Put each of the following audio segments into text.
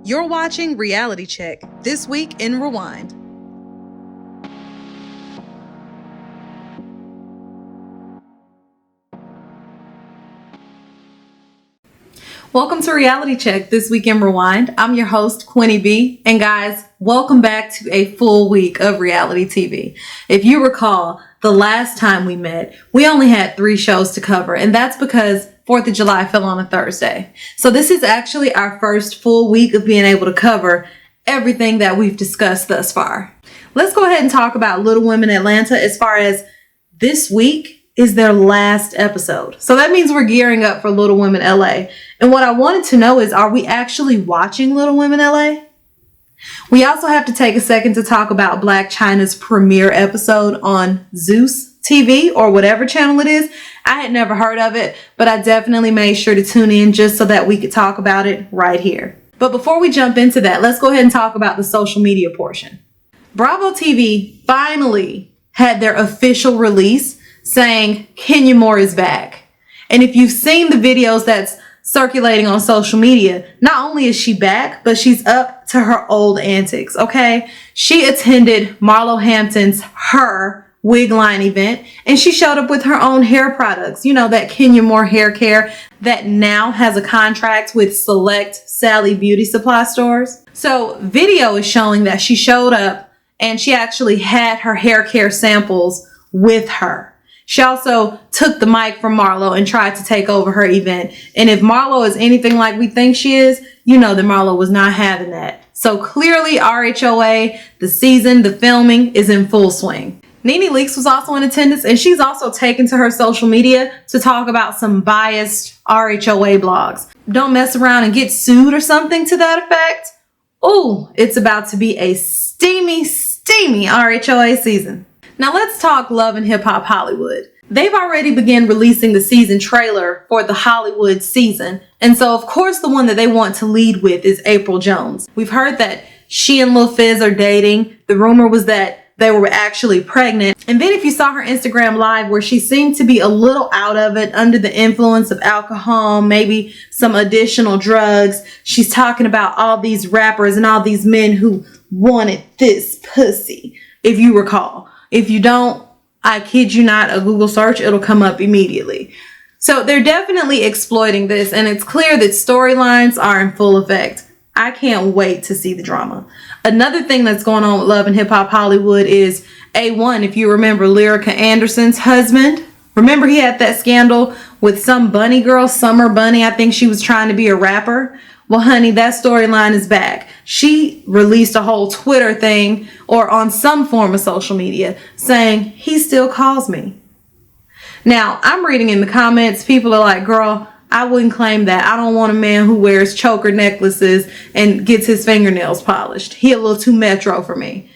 You're watching Reality Check, This Week in Rewind. Welcome to Reality Check, This Week in Rewind. I'm your host, Quinny B. And guys, welcome back to a full week of reality TV. If you recall, the last time we met, we only had 3 shows to cover, and that's because 4th of July fell on a Thursday. So this is actually our first full week of being able to cover everything that we've discussed thus far. Let's go ahead and talk about Little Women Atlanta as far as this week is their last episode. So that means we're gearing up for Little Women LA. And what I wanted to know is, are we actually watching Little Women LA? We also have to take a second to talk about Blac Chyna's premiere episode on Zeus TV or whatever channel it is. I had never heard of it, but I definitely made sure to tune in just so that we could talk about it right here. But before we jump into that, let's go ahead and talk about the social media portion. Bravo TV finally had their official release saying Kenya Moore is back. And if you've seen the videos that's circulating on social media, not only is she back, but she's up to her old antics, okay? She attended Marlo Hampton's Her wig line event, and she showed up with her own hair products. You know, that Kenya Moore hair care that now has a contract with select Sally beauty supply stores. So video is showing that she showed up and she actually had her hair care samples with her. She also took the mic from Marlo and tried to take over her event. And if Marlo is anything like we think she is, you know that Marlo was not having that. So clearly RHOA, the season, the filming is in full swing. Nene Leakes was also in attendance, and she's also taken to her social media to talk about some biased RHOA blogs. Don't mess around and get sued or something to that effect. Ooh, it's about to be a steamy RHOA season. Now let's talk Love and Hip Hop Hollywood. They've already begun releasing the season trailer for the Hollywood season. And so of course the one that they want to lead with is April Jones. We've heard that she and Lil Fizz are dating. The rumor was that they were actually pregnant. And then if you saw her Instagram live where she seemed to be a little out of it, under the influence of alcohol, maybe some additional drugs, she's talking about all these rappers and all these men who wanted this pussy, if you recall. If you don't, I kid you not, a Google search, it'll come up immediately. So they're definitely exploiting this, and it's clear that storylines are in full effect. I can't wait to see the drama. Another thing that's going on with Love and Hip Hop Hollywood is A1, if you remember Lyrica Anderson's husband. Remember he had that scandal with some bunny girl, Summer Bunny. I think she was trying to be a rapper. Well, honey, that storyline is back. She released a whole Twitter thing or on some form of social media saying, he still calls me. Now, I'm reading in the comments, people are like, girl, I wouldn't claim that. I don't want a man who wears choker necklaces and gets his fingernails polished. He a little too metro for me.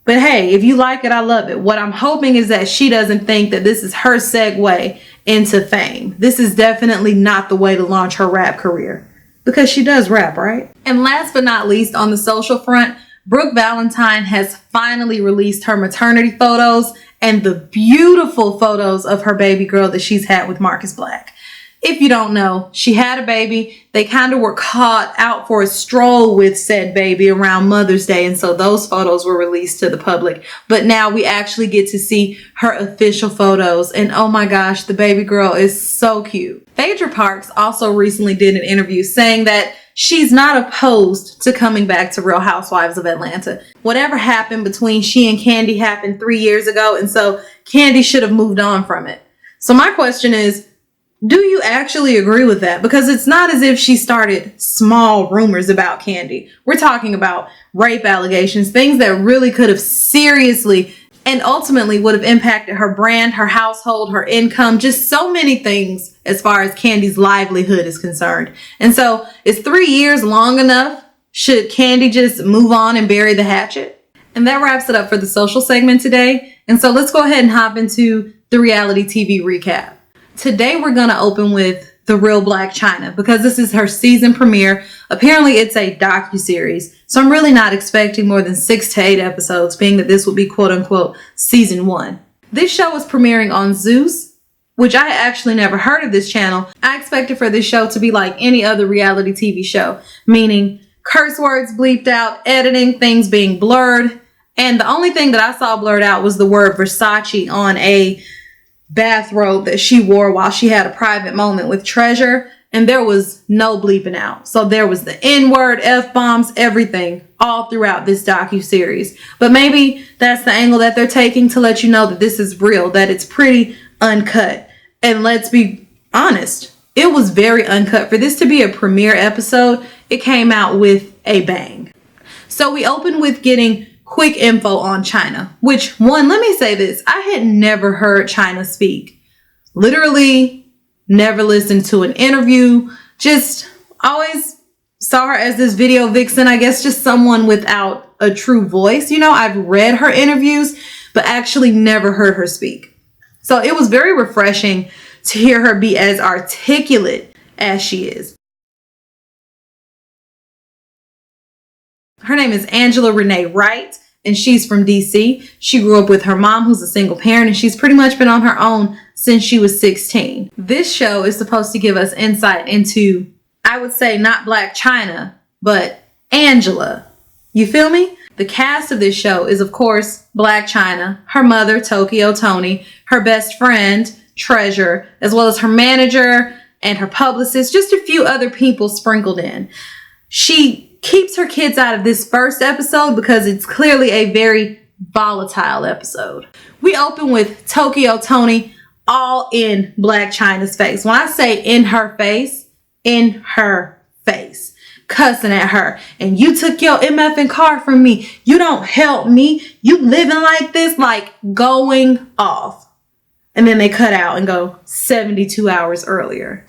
But hey, if you like it, I love it. What I'm hoping is that she doesn't think that this is her segue into fame. This is definitely not the way to launch her rap career. Because she does rap, right? And last but not least, on the social front, Brooke Valentine has finally released her maternity photos and the beautiful photos of her baby girl that she's had with Marcus Black. If you don't know, she had a baby. They kind of were caught out for a stroll with said baby around Mother's Day. And so those photos were released to the public. But now we actually get to see her official photos. And oh my gosh, the baby girl is so cute. Phaedra Parks also recently did an interview saying that she's not opposed to coming back to Real Housewives of Atlanta. Whatever happened between she and Kandi happened 3 years ago. And so Kandi should have moved on from it. So my question is, do you actually agree with that? Because it's not as if she started small rumors about Kandi. We're talking about rape allegations, things that really could have seriously and ultimately would have impacted her brand, her household, her income, just so many things as far as Kandi's livelihood is concerned. And so is 3 years long enough? Should Kandi just move on and bury the hatchet? And that wraps it up for the social segment today. And so let's go ahead and hop into the reality TV recap. Today we're going to open with The Real Blac Chyna because this is her season premiere. Apparently it's a docuseries, so I'm really not expecting more than 6 to 8 episodes, being that this will be quote unquote season 1. This show is premiering on Zeus, which I actually never heard of this channel. I expected for this show to be like any other reality TV show, meaning curse words bleeped out, editing, things being blurred. And the only thing that I saw blurred out was the word Versace on a bathrobe that she wore while she had a private moment with Treasure. And there was no bleeping out. So there was the N-word, F-bombs, everything all throughout this docuseries. But maybe that's the angle that they're taking to let you know that this is real, that it's pretty uncut. And let's be honest, it was very uncut. For this to be a premiere episode, it came out with a bang. So we open with getting quick info on Chyna, which one, let me say this, I had never heard Chyna speak. Literally never listened to an interview, just always saw her as this video vixen, I guess just someone without a true voice. You know, I've read her interviews, but actually never heard her speak. So it was very refreshing to hear her be as articulate as she is. Her name is Angela Wright, and she's from DC. She grew up with her mom, who's a single parent, and she's pretty much been on her own since she was 16. This show is supposed to give us insight into, I would say, not Blac Chyna, but Angela. You feel me? The cast of this show is, of course, Blac Chyna, her mother, Tokyo Toni, her best friend, Treasure, as well as her manager and her publicist, just a few other people sprinkled in. She keeps her kids out of this first episode because it's clearly a very volatile episode. We open with Tokyo Toni all in Blac Chyna's face. When I say in her face, cussing at her. And you took your MFing car from me. You don't help me. You living like this, like going off. And then they cut out and go 72 hours earlier.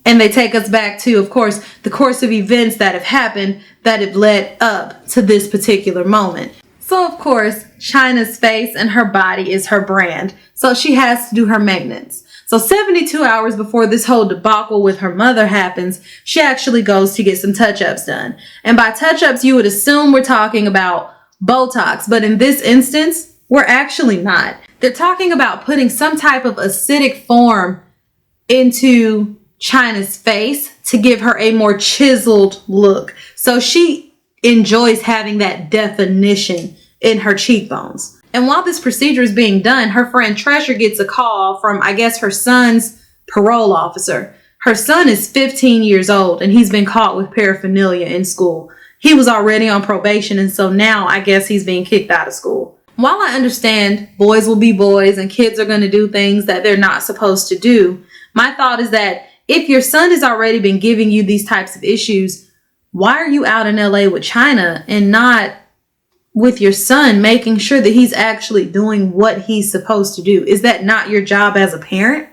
And they take us back to, of course, the course of events that have happened that have led up to this particular moment. So, of course, Chyna's face and her body is her brand. So she has to do her maintenance. So 72 hours before this whole debacle with her mother happens, she actually goes to get some touch-ups done. And by touch-ups, you would assume we're talking about Botox. But in this instance, we're actually not. They're talking about putting some type of acidic form into Chyna's face to give her a more chiseled look. So she enjoys having that definition in her cheekbones. And while this procedure is being done, her friend Treasure gets a call from, I guess, her son's parole officer. Her son is 15 years old and he's been caught with paraphernalia in school. He was already on probation, and so now I guess he's being kicked out of school. While I understand boys will be boys and kids are going to do things that they're not supposed to do, my thought is that if your son has already been giving you these types of issues, why are you out in LA with Chyna and not with your son, making sure that he's actually doing what he's supposed to do? Is that not your job as a parent?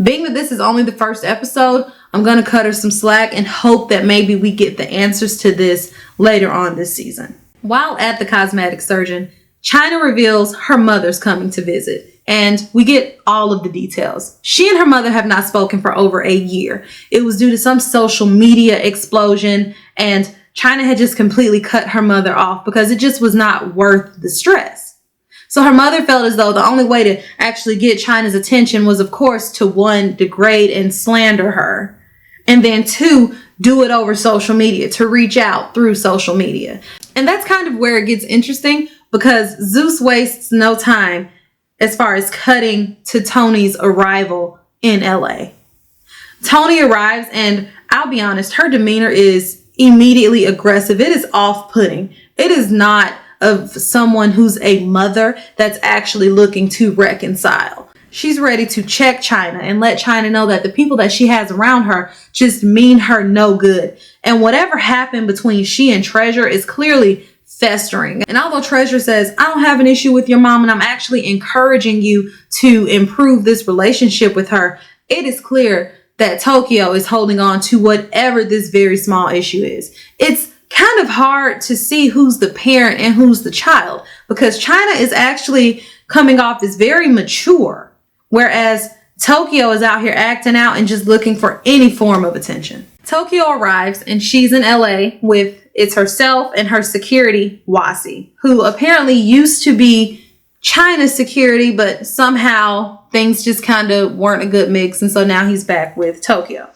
Being that this is only the first episode, I'm going to cut her some slack and hope that maybe we get the answers to this later on this season. While at the cosmetic surgeon, Chyna reveals her mother's coming to visit. And we get all of the details. She and her mother have not spoken for over a year. It was due to some social media explosion, and Chyna had just completely cut her mother off because it just was not worth the stress. So her mother felt as though the only way to actually get Chyna's attention was, of course, to one, degrade and slander her, and then two, do it over social media, to reach out through social media. And that's kind of where it gets interesting, because Zeus wastes no time as far as cutting to Toni's arrival in LA. Toni arrives, and I'll be honest, her demeanor is immediately aggressive. It is off-putting. It is not of someone who's a mother that's actually looking to reconcile. She's ready to check Chyna and let Chyna know that the people that she has around her just mean her no good. And whatever happened between she and Treasure is clearly festering. And although Treasure says, I don't have an issue with your mom and I'm actually encouraging you to improve this relationship with her, it is clear that Tokyo is holding on to whatever this very small issue is. It's kind of hard to see who's the parent and who's the child, because Chyna is actually coming off as very mature, whereas Tokyo is out here acting out and just looking for any form of attention. Tokyo arrives and she's in LA with, it's herself and her security, Wasi, who apparently used to be Chyna's security, but somehow things just kind of weren't a good mix. And so now he's back with Tokyo.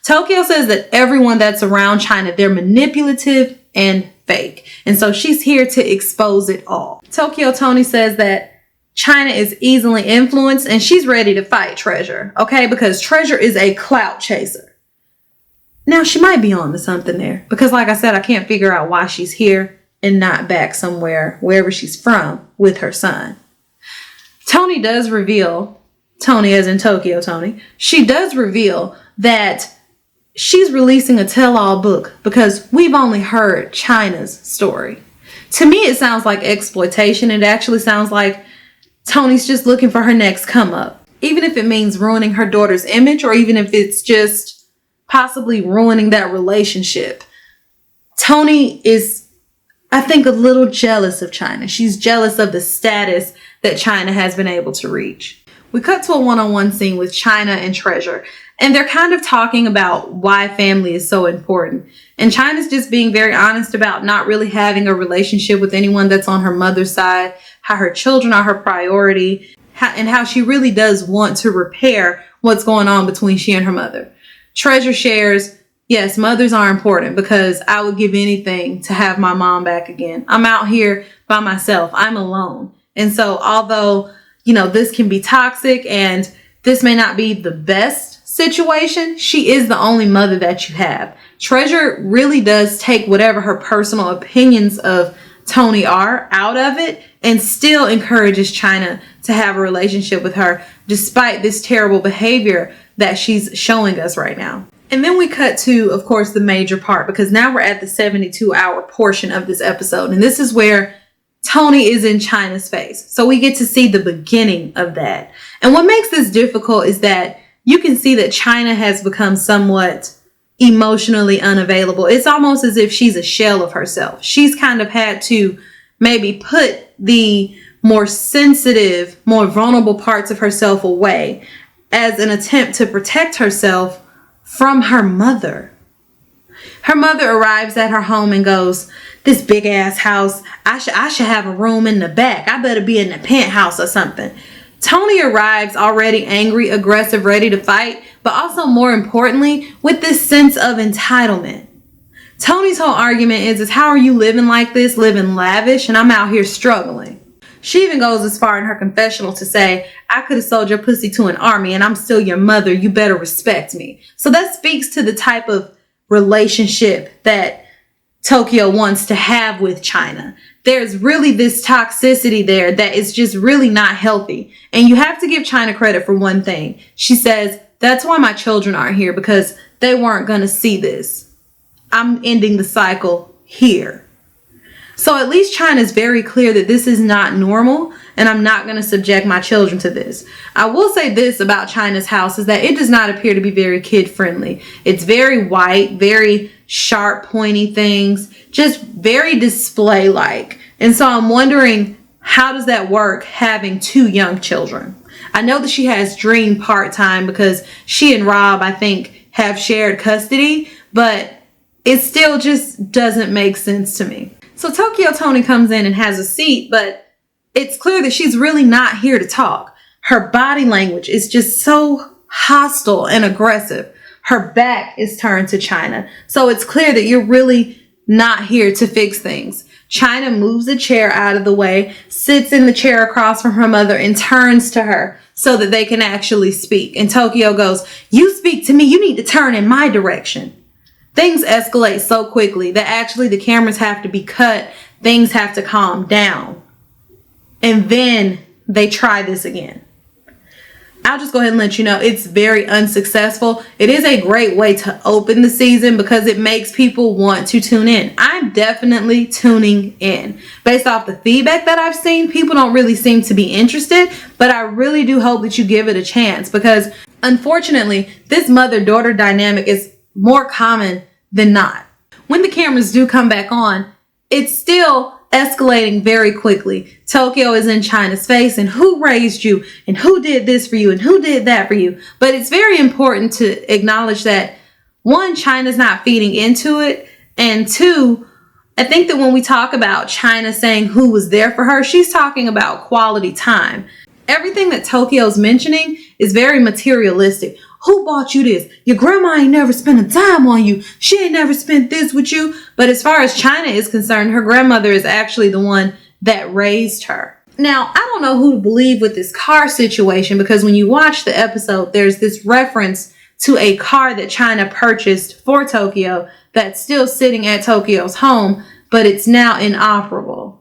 Tokyo says that everyone that's around Chyna, they're manipulative and fake. And so she's here to expose it all. Tokyo Toni says that Chyna is easily influenced and she's ready to fight Treasure, okay? Because Treasure is a clout chaser. Now, she might be on to something there because, like I said, I can't figure out why she's here and not back somewhere, wherever she's from, with her son. Toni does reveal, Toni as in Tokyo Toni, she does reveal that she's releasing a tell-all book because we've only heard Chyna's story. To me, it sounds like exploitation. It actually sounds like Toni's just looking for her next come up. Even if it means ruining her daughter's image, or even if it's just possibly ruining that relationship. Toni is, I think, a little jealous of Chyna. She's jealous of the status that Chyna has been able to reach. We cut to a one-on-one scene with Chyna and Treasure, and they're kind of talking about why family is so important. And Chyna's just being very honest about not really having a relationship with anyone that's on her mother's side, how her children are her priority, and how she really does want to repair what's going on between she and her mother. Treasure shares, yes, mothers are important because I would give anything to have my mom back again. I'm out here by myself. I'm alone. And so although, this can be toxic and this may not be the best situation, she is the only mother that you have. Treasure really does take whatever her personal opinions of Toni are out of it and still encourages Chyna to have a relationship with her despite this terrible behavior that she's showing us right now. And then we cut to, of course, the major part, because now we're at the 72-hour portion of this episode. And this is where Toni is in Chyna's face. So we get to see the beginning of that. And what makes this difficult is that you can see that Chyna has become somewhat emotionally unavailable. It's almost as if she's a shell of herself. She's kind of had to maybe put the more sensitive, more vulnerable parts of herself away as an attempt to protect herself from her mother. Her mother arrives at her home and goes, "This big ass house, I should have a room in the back. I better be in the penthouse or something." Toni arrives already angry, aggressive, ready to fight, but also more importantly, with this sense of entitlement. Toni's whole argument is how are you living like this, living lavish, and I'm out here struggling. She even goes as far in her confessional to say, "I could have sold your pussy to an army and I'm still your mother. You better respect me." So that speaks to the type of relationship that Tokyo wants to have with Chyna. There's really this toxicity there that is just really not healthy. And you have to give Chyna credit for one thing. She says, "That's why my children aren't here, because they weren't going to see this. I'm ending the cycle here." So at least Chyna's very clear that this is not normal and I'm not going to subject my children to this. I will say this about Chyna's house is that it does not appear to be very kid friendly. It's very white, very sharp, pointy things, just very display like. And so I'm wondering, how does that work having two young children? I know that she has Dream part-time because she and Rob, I think, have shared custody, but it still just doesn't make sense to me. So Tokyo Toni comes in and has a seat, but it's clear that she's really not here to talk. Her body language is just so hostile and aggressive. Her back is turned to Chyna. So it's clear that you're really not here to fix things. Chyna moves a chair out of the way, sits in the chair across from her mother, and turns to her so that they can actually speak. And Tokyo goes, "You speak to me, you need to turn in my direction." Things escalate so quickly that actually the cameras have to be cut. Things have to calm down. And then they try this again. I'll just go ahead and let you know it's very unsuccessful. It is a great way to open the season because it makes people want to tune in. I'm definitely tuning in. Based off the feedback that I've seen, people don't really seem to be interested, but I really do hope that you give it a chance because unfortunately, this mother-daughter dynamic is more common than not. When the cameras do come back on, it's still escalating very quickly. Tokyo is in Chyna's face and who raised you and who did this for you and who did that for you. But it's very important to acknowledge that one, Chyna's not feeding into it, and two, I think that when we talk about Chyna saying who was there for her, she's talking about quality time. Everything that Tokyo's mentioning is very materialistic. who bought you this? Your grandma ain't never spent a dime on you. She ain't never spent this with you. But as far as Chyna is concerned, her grandmother is actually the one that raised her. Now, I don't know who to believe with this car situation, because when you watch the episode, there's this reference to a car that Chyna purchased for Tokyo that's still sitting at Tokyo's home, but it's now inoperable.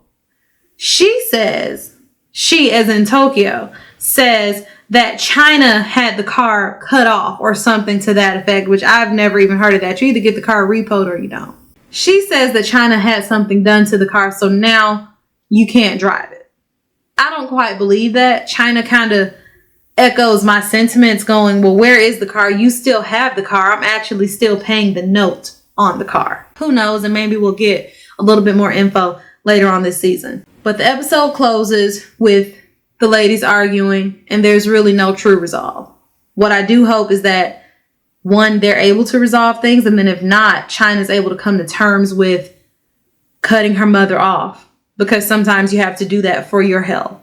She says, she as in Tokyo, says that Chyna had the car cut off or something to that effect, which I've never even heard of that. You either get the car repoed or you don't. She says that Chyna had something done to the car, so now you can't drive it. I don't quite believe that. Chyna kind of echoes my sentiments going, well, where is the car? You still have the car. I'm actually still paying the note on the car. Who knows? And maybe we'll get a little bit more info later on this season. But the episode closes with the ladies arguing, and there's really no true resolve. What I do hope is that, one, they're able to resolve things, and then if not, Chyna's able to come to terms with cutting her mother off, because sometimes you have to do that for your health.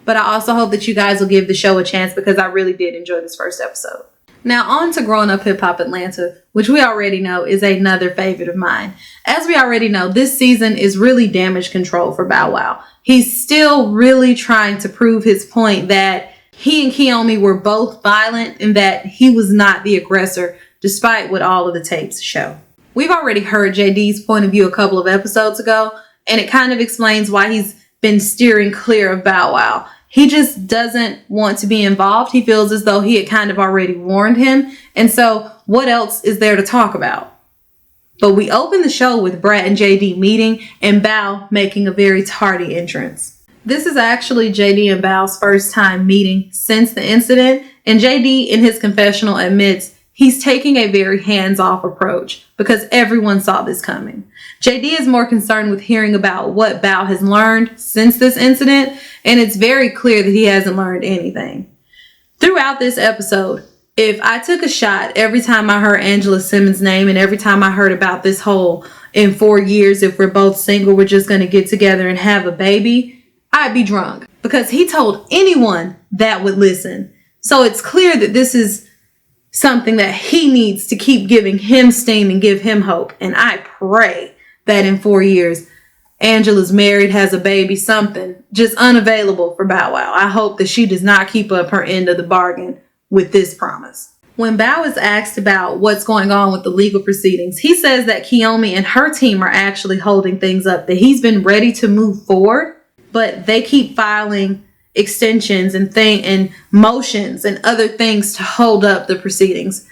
But I also hope that you guys will give the show a chance, because I really did enjoy this first episode. Now on to Growing Up Hip Hop Atlanta, which we already know is another favorite of mine. As we already know, this season is really damage control for Bow Wow. He's still really trying to prove his point that he and Kiyomi were both violent and that he was not the aggressor, despite what all of the tapes show. We've already heard JD's point of view a couple of episodes ago, and it kind of explains why he's been steering clear of Bow Wow. He just doesn't want to be involved. He feels as though he had kind of already warned him. And so what else is there to talk about? But we open the show with Brat and JD meeting and Bow making a very tardy entrance. This is actually JD and Bow's first time meeting since the incident. And JD in his confessional admits he's taking a very hands-off approach because everyone saw this coming. JD is more concerned with hearing about what Bow has learned since this incident, and it's very clear that he hasn't learned anything. Throughout this episode, if I took a shot every time I heard Angela Simmons' name and every time I heard about this whole, in 4 years, if we're both single, we're just going to get together and have a baby, I'd be drunk, because he told anyone that would listen. So it's clear that this is something that he needs to keep giving him steam and give him hope. And I pray that in 4 years, Angela's married, has a baby, something just unavailable for Bow Wow. I hope that she does not keep up her end of the bargain with this promise. When Bow is asked about what's going on with the legal proceedings, he says that Kiyomi and her team are actually holding things up, that he's been ready to move forward, but they keep filing extensions and motions and other things to hold up the proceedings.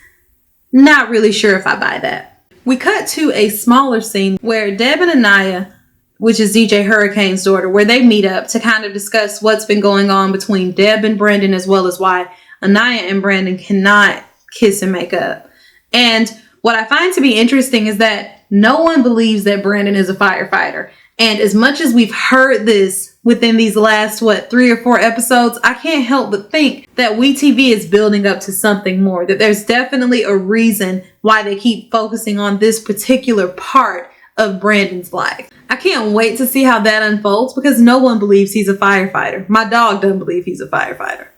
Not really sure if I buy that. We cut to a smaller scene where Deb and Anaya, which is DJ Hurricane's daughter, where they meet up to kind of discuss what's been going on between Deb and Brandon, as well as why Anaya and Brandon cannot kiss and make up. And what I find to be interesting is that no one believes that Brandon is a firefighter. And as much as we've heard this within these last, 3 or 4 episodes, I can't help but think that WeTV is building up to something more, that there's definitely a reason why they keep focusing on this particular part of Brandon's life. I can't wait to see how that unfolds, because no one believes he's a firefighter. My dog doesn't believe he's a firefighter.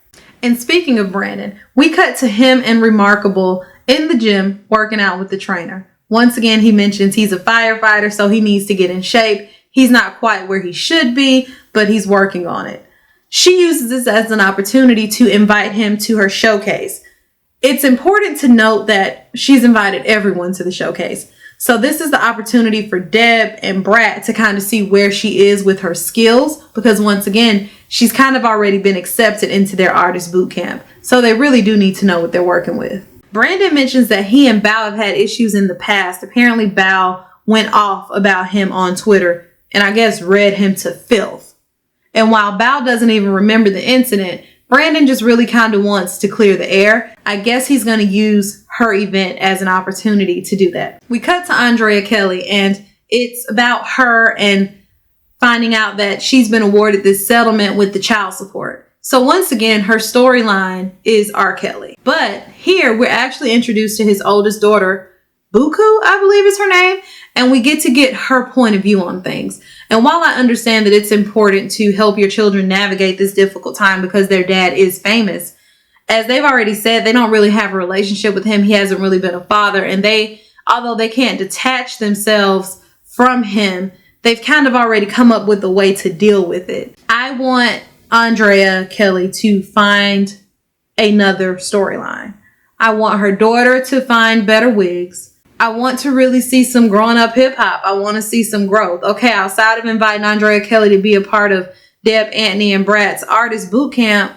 And speaking of Brandon, we cut to him and Remarkable in the gym working out with the trainer. Once again, he mentions he's a firefighter, so he needs to get in shape. He's not quite where he should be, but he's working on it. She uses this as an opportunity to invite him to her showcase. It's important to note that she's invited everyone to the showcase. So this is the opportunity for Deb and Brat to kind of see where she is with her skills, because once again, she's kind of already been accepted into their artist boot camp. So they really do need to know what they're working with. Brandon mentions that he and Bow have had issues in the past. Apparently Bow went off about him on Twitter and I guess read him to filth. And while Bow doesn't even remember the incident, Brandon just really kind of wants to clear the air. I guess he's going to use her event as an opportunity to do that. We cut to Andrea Kelly, and it's about her and finding out that she's been awarded this settlement with the child support. So once again, her storyline is R. Kelly. But here we're actually introduced to his oldest daughter, Buku, I believe is her name. And we get to get her point of view on things. And while I understand that it's important to help your children navigate this difficult time because their dad is famous, As they've already said, they don't really have a relationship with him. He hasn't really been a father. And although they can't detach themselves from him, they've kind of already come up with a way to deal with it. I want Andrea Kelly to find another storyline. I want her daughter to find better wigs. I want to really see some growing up hip hop. I want to see some growth. Okay, outside of inviting Andrea Kelly to be a part of Deb, Anthony, and Brat's artist boot camp,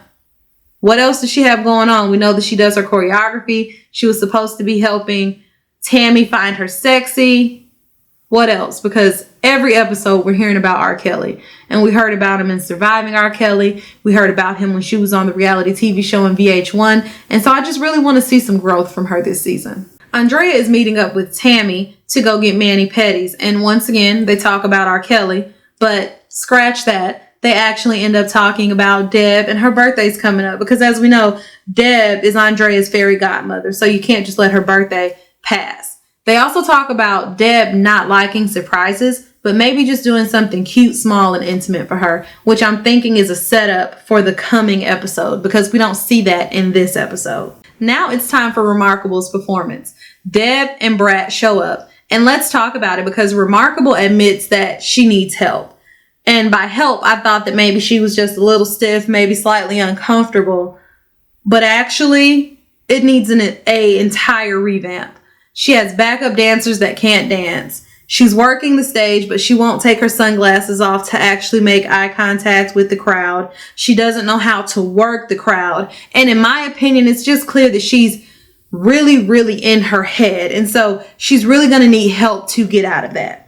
what else does she have going on? We know that she does her choreography. She was supposed to be helping Tami find her sexy. What else? Because every episode we're hearing about R. Kelly. And we heard about him in Surviving R. Kelly. We heard about him when she was on the reality TV show on VH1. And so I just really want to see some growth from her this season. Andrea is meeting up with Tami to go get mani-pedis. And once again, they talk about R. Kelly. But scratch that. They actually end up talking about Deb, and her birthday's coming up. Because as we know, Deb is Andrea's fairy godmother. So you can't just let her birthday pass. They also talk about Deb not liking surprises, but maybe just doing something cute, small, and intimate for her, which I'm thinking is a setup for the coming episode because we don't see that in this episode. Now it's time for Remarkable's performance. Deb and Brat show up, and let's talk about it because Remarkable admits that she needs help. And by help, I thought that maybe she was just a little stiff, maybe slightly uncomfortable, but actually it needs an entire revamp. She has backup dancers that can't dance. She's working the stage, but she won't take her sunglasses off to actually make eye contact with the crowd. She doesn't know how to work the crowd. And in my opinion, it's just clear that she's really, really in her head. And so she's really going to need help to get out of that.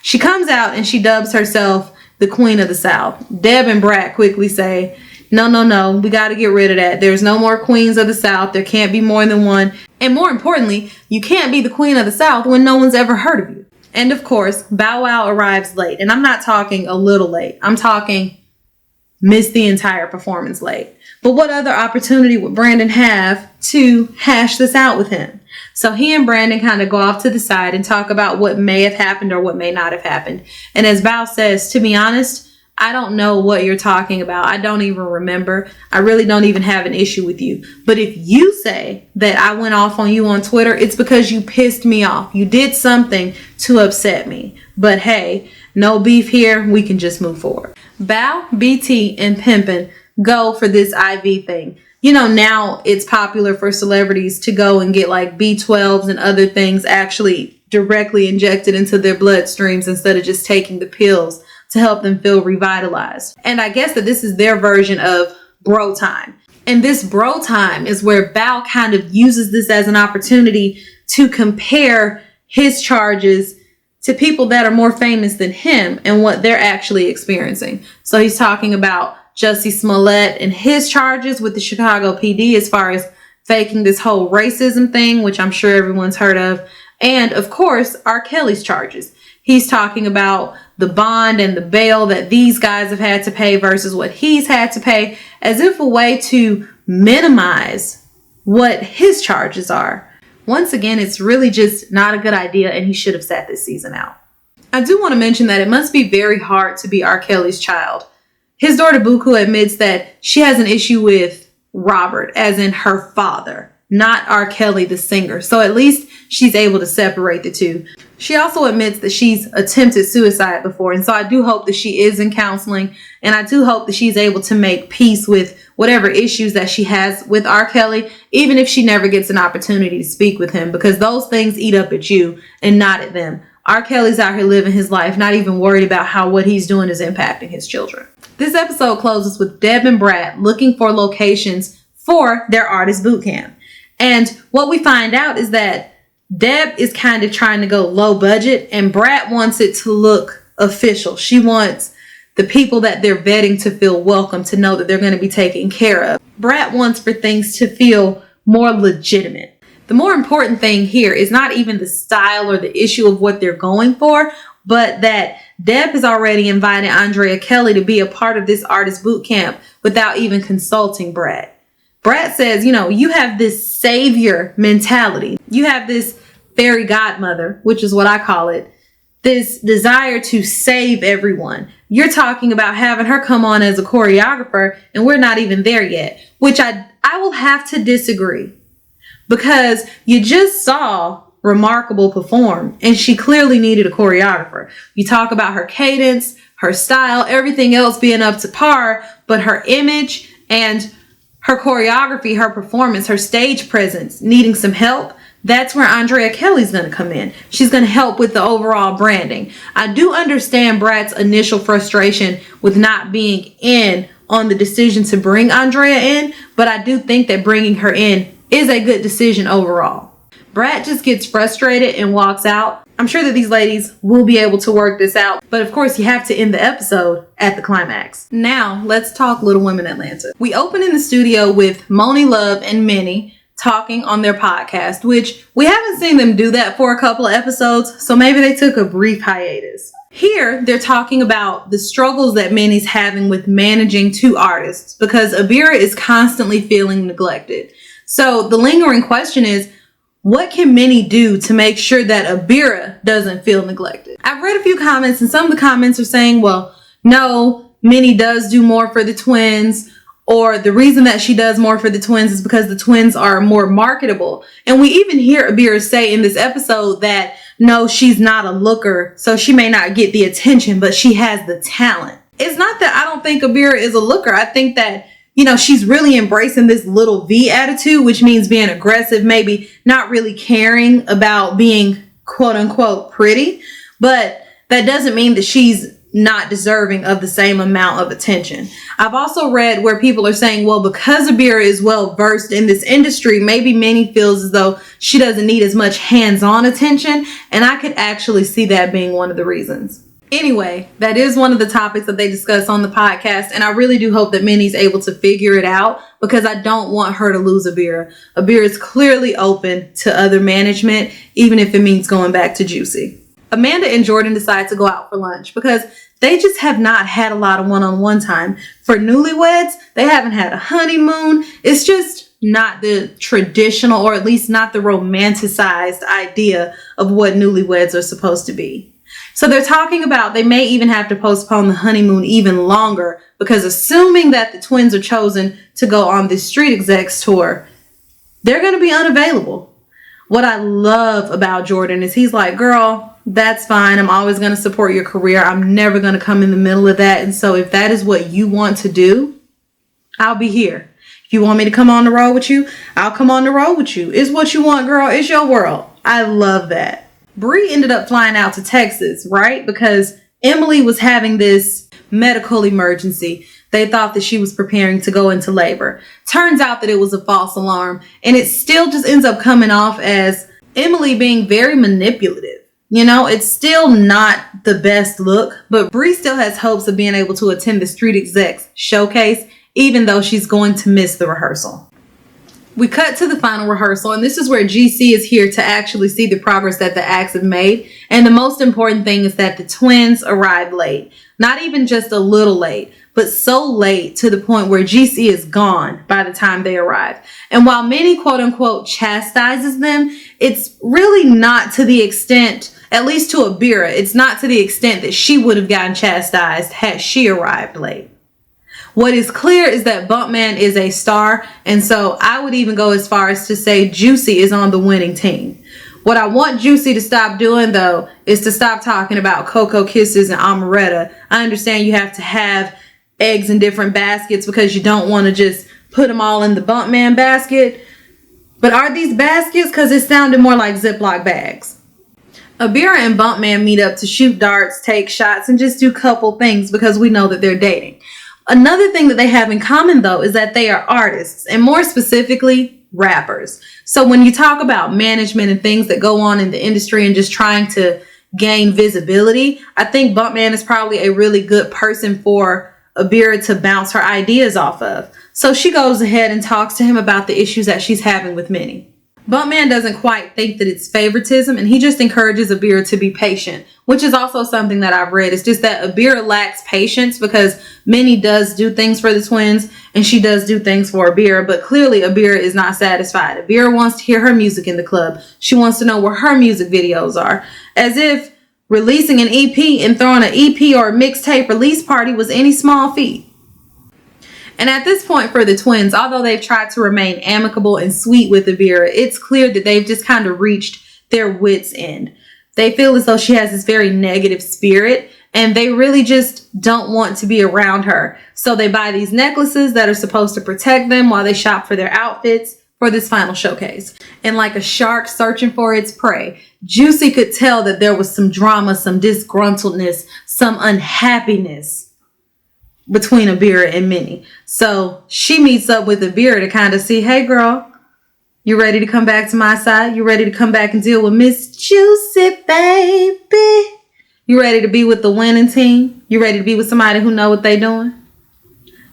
She comes out and she dubs herself the Queen of the South. Deb and Brat quickly say, no, we got to get rid of that. There's no more Queens of the South. There can't be more than one. And more importantly, you can't be the Queen of the South when no one's ever heard of you. And of course, Bow Wow arrives late. And I'm not talking a little late. I'm talking miss the entire performance late. But what other opportunity would Brandon have to hash this out with him? So he and Brandon kind of go off to the side and talk about what may have happened or what may not have happened. And as Bow says, to be honest, I don't know what you're talking about. I don't even remember. I really don't even have an issue with you. But if you say that I went off on you on Twitter, it's because you pissed me off. You did something to upset me. But hey, no beef here. We can just move forward. Bow, BT, and Pimpin' go for this IV thing. You know, now it's popular for celebrities to go and get like B12s and other things actually directly injected into their bloodstreams instead of just taking the pills to help them feel revitalized. And I guess that this is their version of bro time. And this bro time is where Bow kind of uses this as an opportunity to compare his charges to people that are more famous than him and what they're actually experiencing. So he's talking about Jussie Smollett and his charges with the Chicago PD as far as faking this whole racism thing, which I'm sure everyone's heard of. And of course, R. Kelly's charges. He's talking about the bond and the bail that these guys have had to pay versus what he's had to pay, as if a way to minimize what his charges are. Once again, it's really just not a good idea, and he should have sat this season out. I do want to mention that it must be very hard to be R. Kelly's child. His daughter Buku admits that she has an issue with Robert, as in her father, not R. Kelly the singer. So at least she's able to separate the two. She also admits that she's attempted suicide before. And so I do hope that she is in counseling. And I do hope that she's able to make peace with whatever issues that she has with R. Kelly, even if she never gets an opportunity to speak with him, because those things eat up at you and not at them. R. Kelly's out here living his life, not even worried about how what he's doing is impacting his children. This episode closes with Deb and Brat looking for locations for their artist boot camp. And what we find out is that Deb is kind of trying to go low budget and Brat wants it to look official. She wants the people that they're vetting to feel welcome, to know that they're going to be taken care of. Brat wants for things to feel more legitimate. The more important thing here is not even the style or the issue of what they're going for, but that Deb has already invited Andrea Kelly to be a part of this artist boot camp without even consulting Brat. Brat says, you know, you have this savior mentality. You have this fairy godmother, which is what I call it. this desire to save everyone. You're talking about having her come on as a choreographer, and we're not even there yet, which I will have to disagree, because you just saw Remarkable perform, and she clearly needed a choreographer. You talk about her cadence, her style, everything else being up to par, but her image and her choreography, her performance, her stage presence needing some help. That's where Andrea Kelly's going to come in. She's going to help with the overall branding. I do understand Brat's initial frustration with not being in on the decision to bring Andrea in, but I do think that bringing her in is a good decision overall. Brat just gets frustrated and walks out. I'm sure that these ladies will be able to work this out, but of course you have to end the episode at the climax. Now let's talk Little Women Atlanta. We open in the studio with Moni Love and Minnie talking on their podcast, which we haven't seen them do that for a couple of episodes, so maybe they took a brief hiatus. Here, they're talking about the struggles that Minnie's having with managing two artists because Abira is constantly feeling neglected. So the lingering question is, what can Minnie do to make sure that Abira doesn't feel neglected? I've read a few comments, and some of the comments are saying, well, no, Minnie does do more for the twins, or the reason that she does more for the twins is because the twins are more marketable. And we even hear Abira say in this episode that, no, she's not a looker, so she may not get the attention, but she has the talent. It's not that I don't think Abira is a looker. I think that, you know, she's really embracing this little V attitude, which means being aggressive, maybe not really caring about being quote unquote pretty, but that doesn't mean that she's not deserving of the same amount of attention. I've also read where people are saying, well, because Abira is well versed in this industry, maybe Minnie feels as though she doesn't need as much hands-on attention, and I could actually see that being one of the reasons. Anyway, that is one of the topics that they discuss on the podcast, and I really do hope that Minnie's able to figure it out because I don't want her to lose Abira. Abira is clearly open to other management, even if it means going back to Juicy. Amanda and Jordan decide to go out for lunch because they just have not had a lot of one-on-one time. For newlyweds, they haven't had a honeymoon. It's just not the traditional, or at least not the romanticized idea of what newlyweds are supposed to be. So they're talking about they may even have to postpone the honeymoon even longer because assuming that the twins are chosen to go on this Street Execs tour, they're going to be unavailable. What I love about Jordan is he's like, girl, that's fine. I'm always going to support your career. I'm never going to come in the middle of that. And so if that is what you want to do, I'll be here. If you want me to come on the road with you, I'll come on the road with you. It's what you want, girl. It's your world. I love that. Bree ended up flying out to Texas, right? Because Emily was having this medical emergency. They thought that she was preparing to go into labor. Turns out that it was a false alarm, and it still just ends up coming off as Emily being very manipulative. You know, it's still not the best look, but Bree still has hopes of being able to attend the Street Execs showcase, even though she's going to miss the rehearsal. We cut to the final rehearsal, and this is where GC is here to actually see the progress that the acts have made. And the most important thing is that the twins arrived late. Not even just a little late, but so late to the point where GC is gone by the time they arrive. And while many quote unquote chastises them, it's really not to the extent, at least to Abira, it's not to the extent that she would have gotten chastised had she arrived late. What is clear is that Bumpman is a star, and so I would even go as far as to say Juicy is on the winning team. What I want Juicy to stop doing, though, is to stop talking about Cocoa Kisses and Amaretta. I understand you have to have eggs in different baskets because you don't want to just put them all in the Bumpman basket. But are these baskets? Because it sounded more like Ziploc bags. Abira and Bumpman meet up to shoot darts, take shots, and just do couple things because we know that they're dating. Another thing that they have in common, though, is that they are artists, and more specifically, rappers. So when you talk about management and things that go on in the industry and just trying to gain visibility, I think Bumpman is probably a really good person for Abira to bounce her ideas off of. So she goes ahead and talks to him about the issues that she's having with Minnie. Bumpman doesn't quite think that it's favoritism, and he just encourages Abira to be patient, which is also something that I've read. It's just that Abira lacks patience because Minnie does do things for the twins and she does do things for Abira, but clearly Abira is not satisfied. Abira wants to hear her music in the club. She wants to know where her music videos are, as if Releasing an EP and throwing an EP or a mixtape release party was any small feat. And at this point for the twins, although they've tried to remain amicable and sweet with Abira, it's clear that they've just kind of reached their wits' end. They feel as though she has this very negative spirit and they really just don't want to be around her. So they buy these necklaces that are supposed to protect them while they shop for their outfits for this final showcase. And like a shark searching for its prey, Juicy could tell that there was some drama, some disgruntledness, some unhappiness between Abira and Minnie. So she meets up with Abira to kind of see, hey girl, you ready to come back to my side? You ready to come back and deal with Miss Juicy, baby? You ready to be with the winning team? You ready to be with somebody who know what they doing?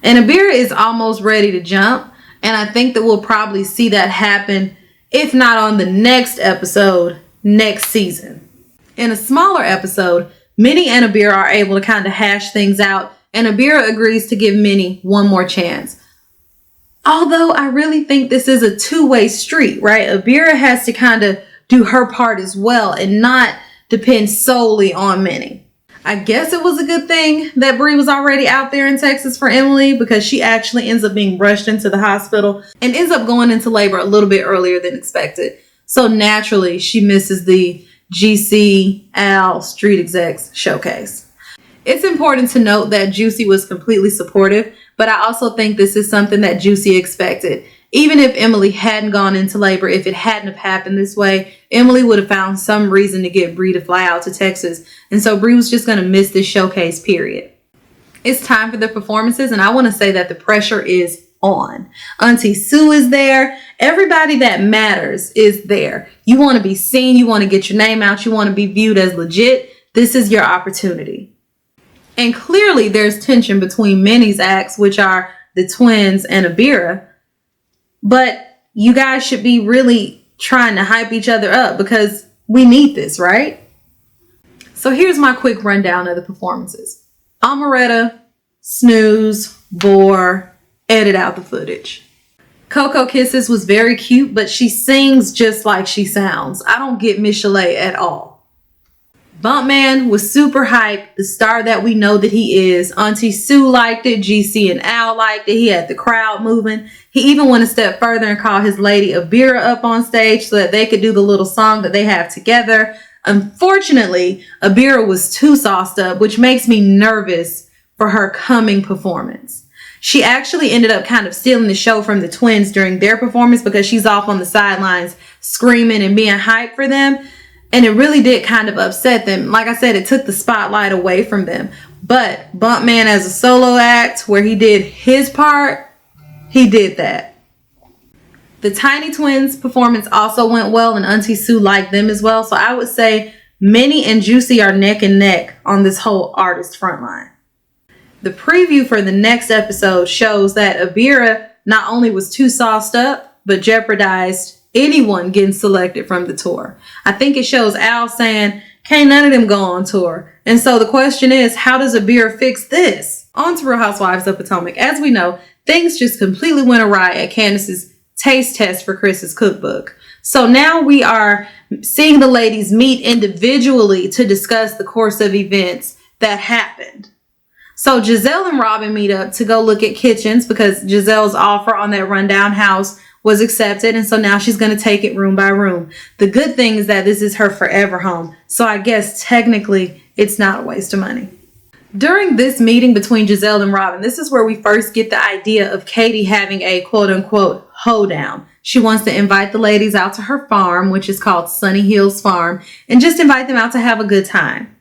And Abira is almost ready to jump. And I think that we'll probably see that happen, if not on the next episode, next season. In a smaller episode, Minnie and Abira are able to kind of hash things out. And Abira agrees to give Minnie one more chance. Although I really think this is a two-way street, right? Abira has to kind of do her part as well and not depend solely on Minnie. I guess it was a good thing that Bree was already out there in Texas for Emily, because she actually ends up being rushed into the hospital and ends up going into labor a little bit earlier than expected. So naturally, she misses the GC Al Street Execs showcase. It's important to note that Juicy was completely supportive, but I also think this is something that Juicy expected. Even if Emily hadn't gone into labor, if it hadn't have happened this way, Emily would have found some reason to get Bree to fly out to Texas. And so Bree was just going to miss this showcase, period. It's time for the performances, and I want to say that the pressure is on. Auntie Sue is there. Everybody that matters is there. You want to be seen. You want to get your name out. You want to be viewed as legit. This is your opportunity. And clearly there's tension between Minnie's acts, which are the twins and Abira. But you guys should be really trying to hype each other up because we need this, right? So here's my quick rundown of the performances. Amaretta, snooze, bore, edit out the footage. Coco Kisses was very cute, but she sings just like she sounds. I don't get Miss Chalet at all. Bumpman was super hype, the star that we know that he is. Auntie Sue liked it. GC and Al liked it. He had the crowd moving. He even went a step further and called his lady Abira up on stage so that they could do the little song that they have together. Unfortunately, Abira was too sauced up, which makes me nervous for her coming performance. She actually ended up kind of stealing the show from the twins during their performance because she's off on the sidelines screaming and being hyped for them. And it really did kind of upset them. Like I said, it took the spotlight away from them. But Bumpman as a solo act where he did his part, he did that. The Tiny Twins performance also went well, and Auntie Sue liked them as well. So I would say Minnie and Juicy are neck and neck on this whole artist front line. The preview for the next episode shows that Abira not only was too sauced up, but jeopardized anyone getting selected from the tour. I think it shows Al saying, can't none of them go on tour. And so the question is, how does Abira fix this? On to Real Housewives of Potomac. As we know, things just completely went awry at Candace's taste test for Chris's cookbook. So now we are seeing the ladies meet individually to discuss the course of events that happened. So Giselle and Robin meet up to go look at kitchens because Giselle's offer on that rundown house was accepted, and so now she's going to take it room by room. The good thing is that this is her forever home, so I guess technically it's not a waste of money. During this meeting between Giselle and Robin, this is where we first get the idea of Katie having a quote-unquote hoedown. She wants to invite the ladies out to her farm, which is called Sunny Hills Farm, and just invite them out to have a good time.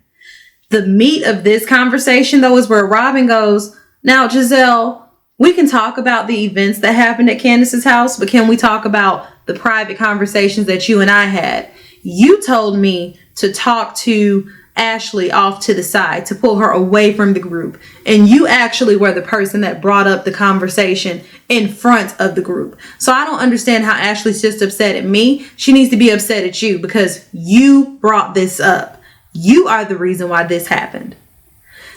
The meat of this conversation, though, is where Robin goes, now, Giselle, we can talk about the events that happened at Candace's house, but can we talk about the private conversations that you and I had? You told me to talk to Ashley off to the side, to pull her away from the group. And you actually were the person that brought up the conversation in front of the group. So I don't understand how Ashley's just upset at me. She needs to be upset at you because you brought this up. You are the reason why this happened.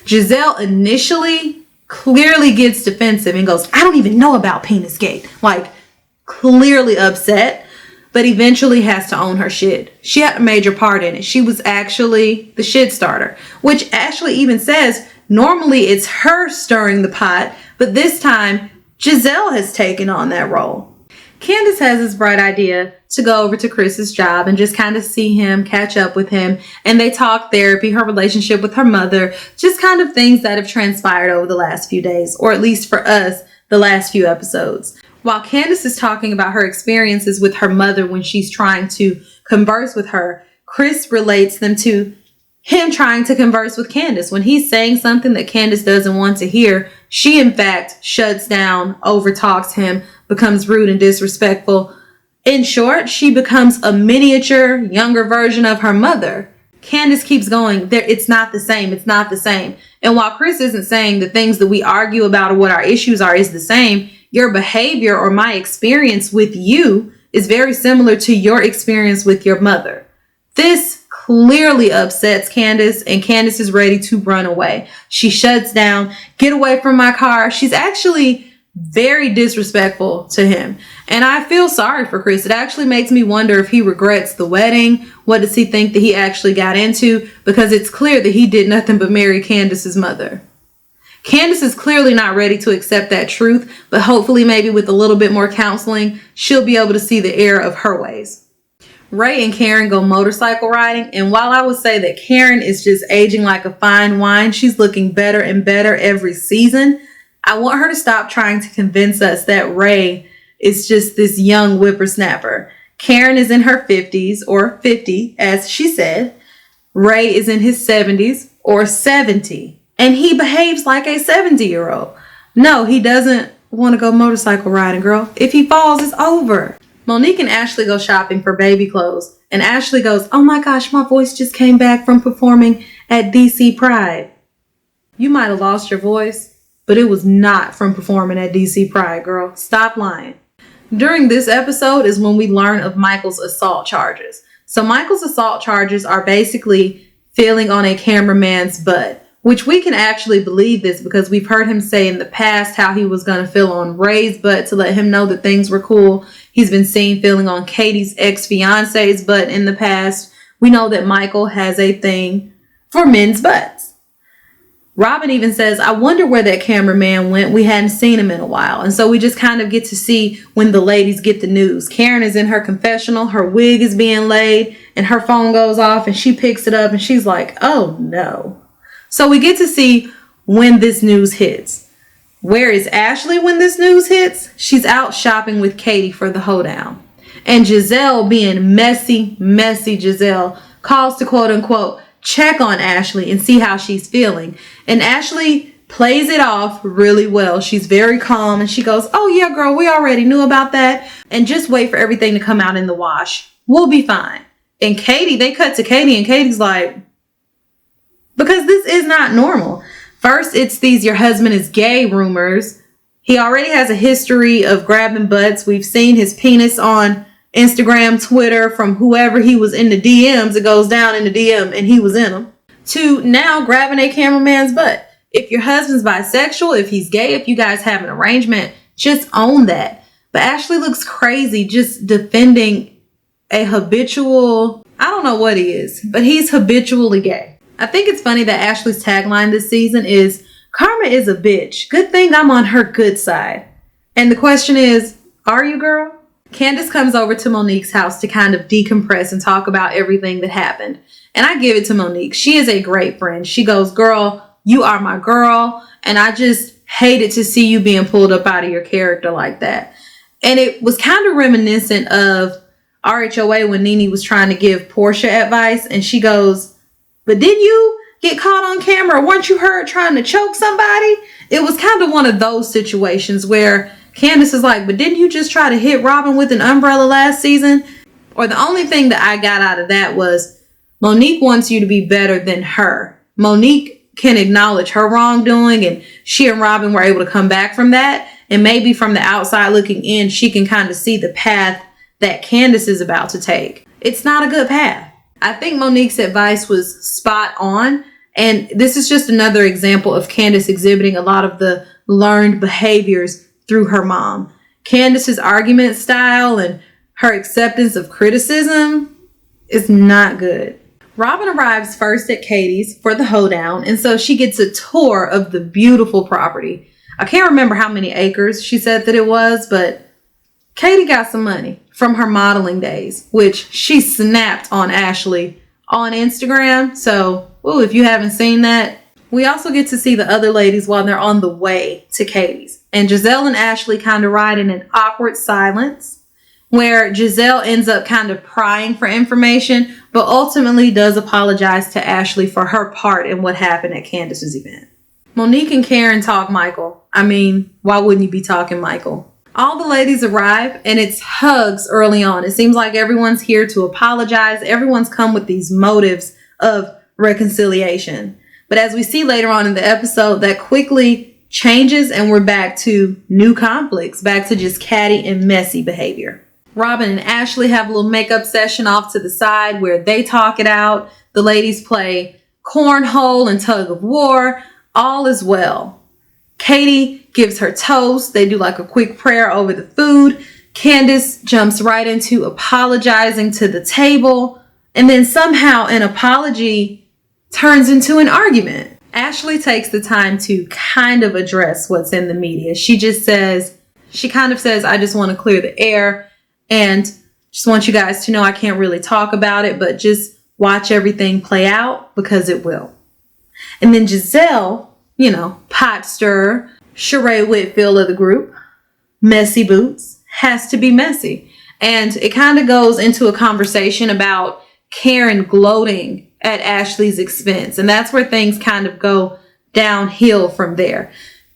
Giselle initially clearly gets defensive and goes, I don't even know about Penisgate. Like, clearly upset. but eventually has to own her shit. She had a major part in it. She was actually the shit starter, which Ashley even says normally it's her stirring the pot, but this time Giselle has taken on that role. Candace has this bright idea to go over to Chris's job and just kind of see him, catch up with him, and they talk therapy, her relationship with her mother, just kind of things that have transpired over the last few days, or at least for us, the last few episodes. While Candace is talking about her experiences with her mother when she's trying to converse with her, Chris relates them to him trying to converse with Candace. When he's saying something that Candace doesn't want to hear, she in fact shuts down, overtalks him, becomes rude and disrespectful. In short, she becomes a miniature, younger version of her mother. Candace keeps going, it's not the same, it's not the same. And while Chris isn't saying the things that we argue about or what our issues are is the same, your behavior or my experience with you is very similar to your experience with your mother. This clearly upsets Candace, and Candace is ready to run away. She shuts down, get away from my car. She's actually very disrespectful to him. And I feel sorry for Chris. It actually makes me wonder if he regrets the wedding. What does he think that he actually got into? Because it's clear that he did nothing but marry Candace's mother. Candace is clearly not ready to accept that truth, but hopefully maybe with a little bit more counseling, she'll be able to see the error of her ways. Ray and Karen go motorcycle riding, and while I would say that Karen is just aging like a fine wine, she's looking better and better every season. I want her to stop trying to convince us that Ray is just this young whippersnapper. Karen is in her 50s, or 50, as she said. Ray is in his 70s, or 70. And he behaves like a 70-year-old. No, he doesn't want to go motorcycle riding, girl. If he falls, it's over. Monique and Ashley go shopping for baby clothes. And Ashley goes, oh my gosh, my voice just came back from performing at DC Pride. You might have lost your voice, but it was not from performing at DC Pride, girl. Stop lying. During this episode is when we learn of Michael's assault charges. So Michael's assault charges are basically feeling on a cameraman's butt, which we can actually believe this because we've heard him say in the past how he was going to feel on Ray's butt to let him know that things were cool. He's been seen feeling on Katie's ex-fiance's butt in the past. We know that Michael has a thing for men's butts. Robin even says, I wonder where that cameraman went. We hadn't seen him in a while. And so we just kind of get to see when the ladies get the news. Karen is in her confessional. Her wig is being laid and her phone goes off and she picks it up and she's like, oh no. So we get to see when this news hits. Where is Ashley when this news hits? She's out shopping with Katie for the hoedown. And Giselle, being messy Giselle, calls to quote unquote check on Ashley and see how she's feeling. And Ashley plays it off really well. She's very calm and she goes, oh yeah, girl, we already knew about that. And just wait for everything to come out in the wash. We'll be fine. And Katie, they cut to Katie and Katie's like, because this is not normal. First, it's these your husband is gay rumors. He already has a history of grabbing butts. We've seen his penis on Instagram, Twitter, from whoever he was in the DMs. It goes down in the DM and he was in them. To now grabbing a cameraman's butt. If your husband's bisexual, if he's gay, if you guys have an arrangement, just own that. But Ashley looks crazy just defending a habitual, I don't know what he is, but he's habitually gay. I think it's funny that Ashley's tagline this season is, karma is a bitch. Good thing I'm on her good side. And the question is, are you, girl? Candace comes over to Monique's house to kind of decompress and talk about everything that happened. And I give it to Monique. She is a great friend. She goes, girl, you are my girl. And I just hated to see you being pulled up out of your character like that. And it was kind of reminiscent of RHOA when Nene was trying to give Portia advice. And she goes, but didn't you get caught on camera? Weren't you heard trying to choke somebody? It was kind of one of those situations where Candace is like, but didn't you just try to hit Robin with an umbrella last season? Or the only thing that I got out of that was Monique wants you to be better than her. Monique can acknowledge her wrongdoing and she and Robin were able to come back from that. And maybe from the outside looking in, she can kind of see the path that Candace is about to take. It's not a good path. I think Monique's advice was spot on. And this is just another example of Candace exhibiting a lot of the learned behaviors through her mom. Candace's argument style and her acceptance of criticism is not good. Robin arrives first at Katie's for the hoedown, and so she gets a tour of the beautiful property. I can't remember how many acres she said that it was, but Katie got some money from her modeling days, which she snapped on Ashley on Instagram. So, if you haven't seen that. We also get to see the other ladies while they're on the way to Katie's. And Giselle and Ashley kind of ride in an awkward silence where Giselle ends up kind of prying for information, but ultimately does apologize to Ashley for her part in what happened at Candace's event. Monique and Karen talk Michael. I mean, why wouldn't you be talking Michael? All the ladies arrive and it's hugs early on. It seems like everyone's here to apologize. Everyone's come with these motives of reconciliation. But as we see later on in the episode, that quickly changes and we're back to new conflicts, back to just catty and messy behavior. Robin and Ashley have a little makeup session off to the side where they talk it out. The ladies play cornhole and tug of war. All is well. Katie gives her toast. They do like a quick prayer over the food. Candace jumps right into apologizing to the table. And then somehow an apology turns into an argument. Ashley takes the time to kind of address what's in the media. She kind of says, I just want to clear the air and just want you guys to know I can't really talk about it, but just watch everything play out because it will. And then Giselle, pot stirrer, Sheree Whitfield of the group, messy boots, has to be messy. And it kind of goes into a conversation about Karen gloating at Ashley's expense. And that's where things kind of go downhill from there.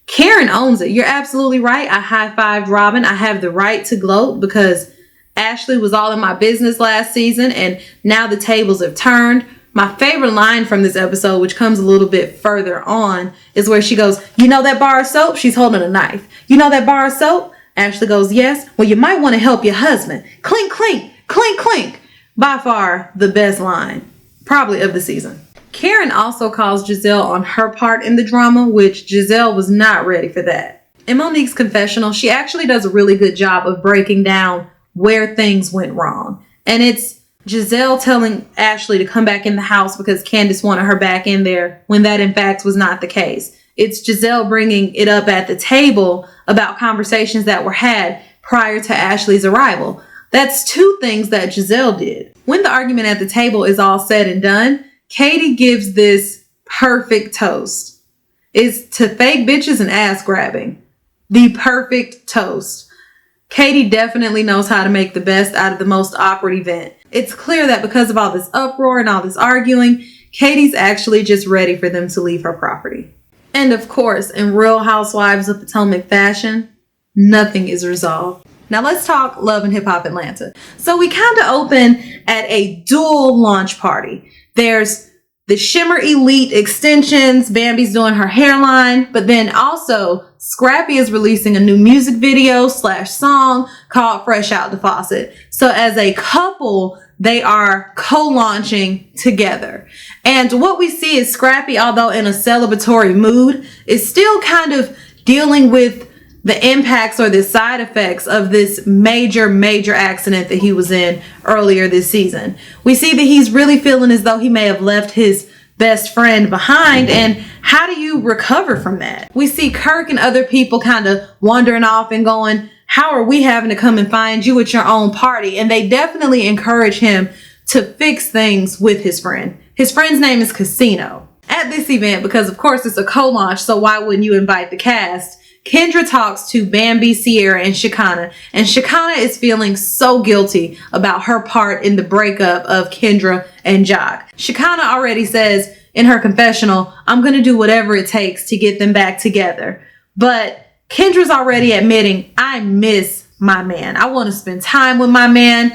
Karen owns it. You're absolutely right. I high-fived Robin. I have the right to gloat because Ashley was all in my business last season and now the tables have turned. My favorite line from this episode, which comes a little bit further on, is where she goes, you know that bar of soap? She's holding a knife. You know that bar of soap? Ashley goes, yes. Well, you might want to help your husband. Clink, clink, clink, clink. By far the best line, probably of the season. Karen also calls Giselle on her part in the drama, which Giselle was not ready for that. In Monique's confessional, she actually does a really good job of breaking down where things went wrong. And it's Giselle telling Ashley to come back in the house because Candace wanted her back in there when that in fact was not the case. It's Giselle bringing it up at the table about conversations that were had prior to Ashley's arrival. That's two things that Giselle did. When the argument at the table is all said and done, Katie gives this perfect toast. It's to fake bitches and ass grabbing. The perfect toast. Katie definitely knows how to make the best out of the most awkward event. It's clear that because of all this uproar and all this arguing, Katie's actually just ready for them to leave her property. And of course, in Real Housewives of Potomac fashion, nothing is resolved. Now let's talk Love and Hip Hop Atlanta. So we kind of open at a dual launch party. There's the Shimmer Elite extensions. Bambi's doing her hairline, but then also Scrappy is releasing a new music video / song called Fresh Out the Faucet. So as a couple, they are co-launching together. And what we see is Scrappy, although in a celebratory mood, is still kind of dealing with the impacts or the side effects of this major accident that he was in earlier this season. We see that he's really feeling as though he may have left his best friend behind. And how do you recover from that? We see Kirk and other people kind of wandering off and going, how are we having to come and find you at your own party? And they definitely encourage him to fix things with his friend. His friend's name is Casino. At this event, because of course it's a co-launch, so why wouldn't you invite the cast? Kendra talks to Bambi, Sierra, and Shekinah is feeling so guilty about her part in the breakup of Kendra and Jock. Shekinah already says in her confessional, I'm going to do whatever it takes to get them back together. But Kendra's already admitting, I miss my man. I want to spend time with my man.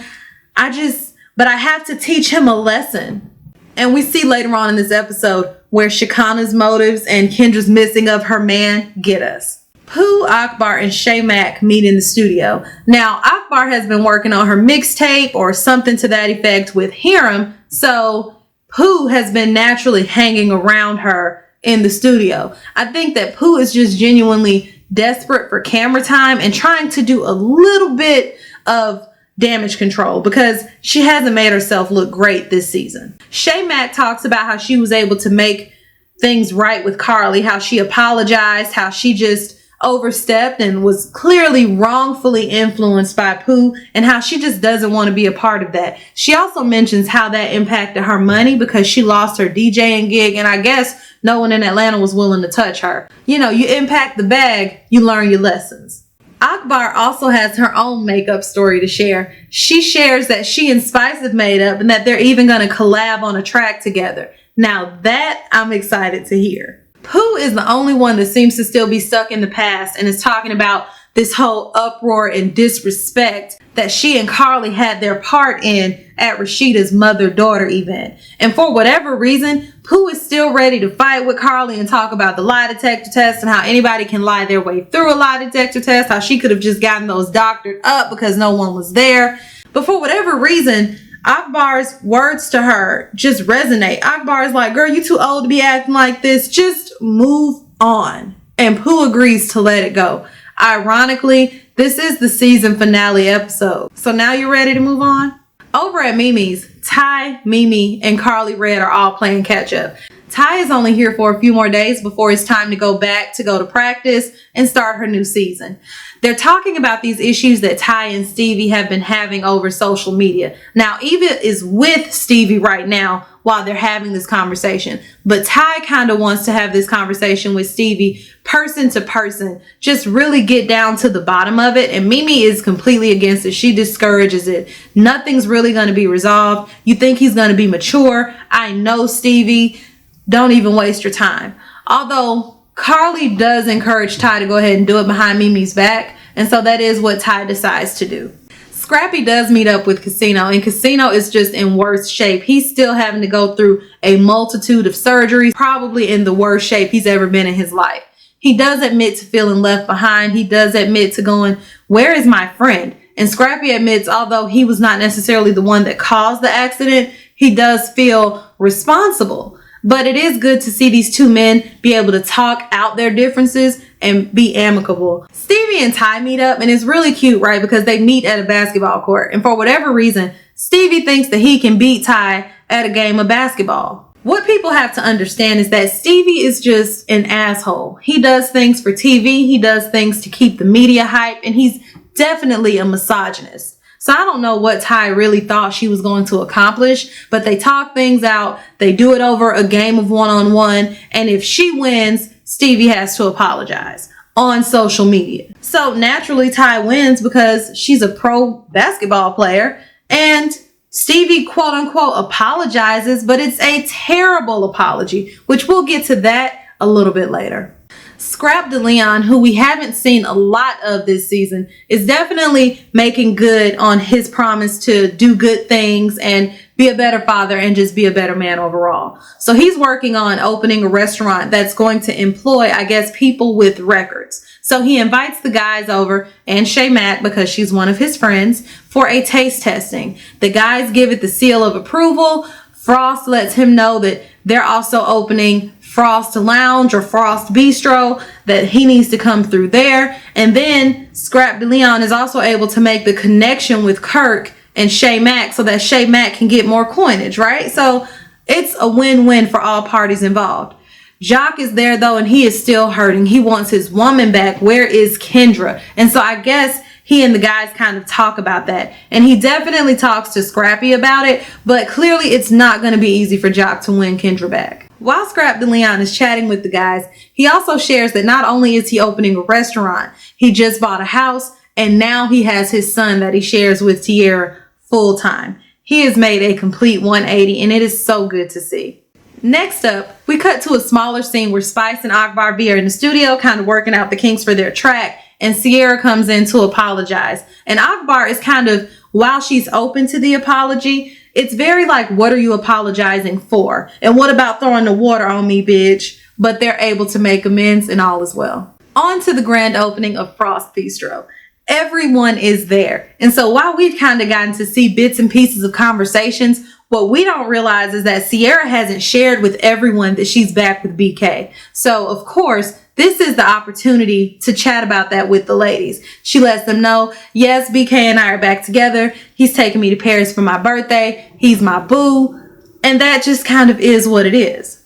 But I have to teach him a lesson. And we see later on in this episode where Shekinah's motives and Kendra's missing of her man get us. Pooh, Akbar, and Shay Mack meet in the studio. Now, Akbar has been working on her mixtape or something to that effect with Hiram, so Pooh has been naturally hanging around her in the studio. I think that Pooh is just genuinely desperate for camera time and trying to do a little bit of damage control because she hasn't made herself look great this season. Shay Mack talks about how she was able to make things right with Carly, how she apologized, how she just overstepped and was clearly wrongfully influenced by Pooh, and how she just doesn't want to be a part of that. She also mentions how that impacted her money because she lost her DJing gig, and I guess no one in Atlanta was willing to touch her. You know, you impact the bag, you learn your lessons. Akbar also has her own makeup story to share. She shares that she and Spice have made up and that they're even going to collab on a track together. Now that I'm excited to hear. Pooh is the only one that seems to still be stuck in the past and is talking about this whole uproar and disrespect that she and Carly had their part in at Rashida's mother-daughter event. And for whatever reason, Pooh is still ready to fight with Carly and talk about the lie detector test and how anybody can lie their way through a lie detector test, how she could have just gotten those doctored up because no one was there. But for whatever reason, Akbar's words to her just resonate. Akbar's like, girl, you too old to be acting like this. Just move on. And Pooh agrees to let it go. Ironically, this is the season finale episode. So now you're ready to move on? Over at Mimi's, Ty, Mimi, and Carly Red are all playing catch up. Ty is only here for a few more days before it's time to go to practice and start her new season. They're talking about these issues that Ty and Stevie have been having over social media. Now, Eva is with Stevie right now while they're having this conversation, but Ty kind of wants to have this conversation with Stevie person to person, just really get down to the bottom of it. And Mimi is completely against it. She discourages it. Nothing's really going to be resolved. You think he's going to be mature? I know, Stevie. Don't even waste your time. Although Carly does encourage Ty to go ahead and do it behind Mimi's back. And so that is what Ty decides to do. Scrappy does meet up with Casino, and Casino is just in worse shape. He's still having to go through a multitude of surgeries, probably in the worst shape he's ever been in his life. He does admit to feeling left behind. He does admit to going, where is my friend? And Scrappy admits, although he was not necessarily the one that caused the accident, he does feel responsible. But it is good to see these two men be able to talk out their differences and be amicable. Stevie and Ty meet up, and it's really cute, right? Because they meet at a basketball court. And for whatever reason, Stevie thinks that he can beat Ty at a game of basketball. What people have to understand is that Stevie is just an asshole. He does things for TV. He does things to keep the media hype. And he's definitely a misogynist. So I don't know what Ty really thought she was going to accomplish, but they talk things out. They do it over a game of one-on-one. And if she wins, Stevie has to apologize on social media. So naturally, Ty wins because she's a pro basketball player. And Stevie, quote unquote, apologizes, but it's a terrible apology, which we'll get to that a little bit later. Scrap DeLeon, who we haven't seen a lot of this season, is definitely making good on his promise to do good things and be a better father and just be a better man overall. So he's working on opening a restaurant that's going to employ, I guess, people with records. So he invites the guys over and Shay Mack, because she's one of his friends, for a taste testing. The guys give it the seal of approval. Frost lets him know that they're also opening Frost Lounge or Frost Bistro, that he needs to come through there. And then Scrap DeLeon is also able to make the connection with Kirk and Shay Mack so that Shay Mack can get more coinage, right? So it's a win-win for all parties involved. Jock is there though, and he is still hurting. He wants his woman back. Where is Kendra? And so I guess he and the guys kind of talk about that. And he definitely talks to Scrappy about it, but clearly it's not going to be easy for Jock to win Kendra back. While Scrap DeLeon is chatting with the guys, he also shares that not only is he opening a restaurant, he just bought a house, and now he has his son that he shares with Tierra full time. He has made a complete 180, and it is so good to see. Next up, we cut to a smaller scene where Spice and Akbar V are in the studio kind of working out the kinks for their track, and Sierra comes in to apologize. And Akbar is kind of, while she's open to the apology, it's very like, what are you apologizing for? And what about throwing the water on me, bitch? But they're able to make amends and all is well. On to the grand opening of Frost Bistro. Everyone is there. And so while we've kind of gotten to see bits and pieces of conversations, what we don't realize is that Sierra hasn't shared with everyone that she's back with BK. So of course, this is the opportunity to chat about that with the ladies. She lets them know, yes, BK and I are back together. He's taking me to Paris for my birthday. He's my boo. And that just kind of is what it is.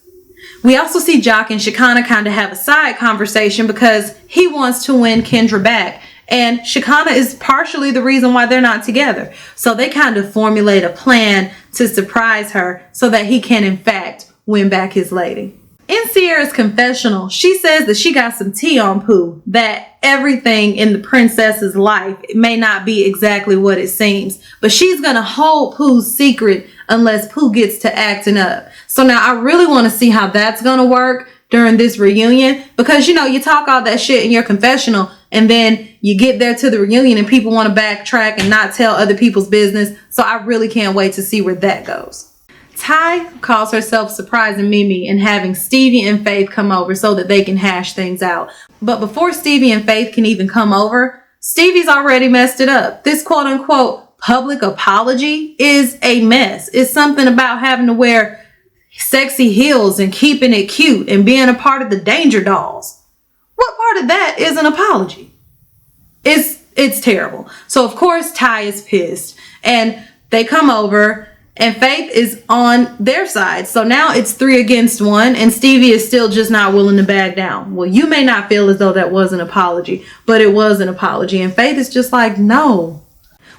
We also see Jock and Shekinah kind of have a side conversation because he wants to win Kendra back. And Shekinah is partially the reason why they're not together. So they kind of formulate a plan to surprise her so that he can, in fact, win back his lady. In Sierra's confessional, she says that she got some tea on Pooh, that everything in the princess's life may not be exactly what it seems, but she's going to hold Pooh's secret unless Pooh gets to acting up. So now I really want to see how that's going to work during this reunion, because, you know, you talk all that shit in your confessional and then you get there to the reunion and people want to backtrack and not tell other people's business. So I really can't wait to see where that goes. Ty calls herself surprising Mimi and having Stevie and Faith come over so that they can hash things out. But before Stevie and Faith can even come over, Stevie's already messed it up. This quote unquote public apology is a mess. It's something about having to wear sexy heels and keeping it cute and being a part of the Danger Dolls. What part of that is an apology? It's terrible. So of course Ty is pissed and they come over. And Faith is on their side. So now it's 3 against 1. And Stevie is still just not willing to back down. Well, you may not feel as though that was an apology, but it was an apology. And Faith is just like, no.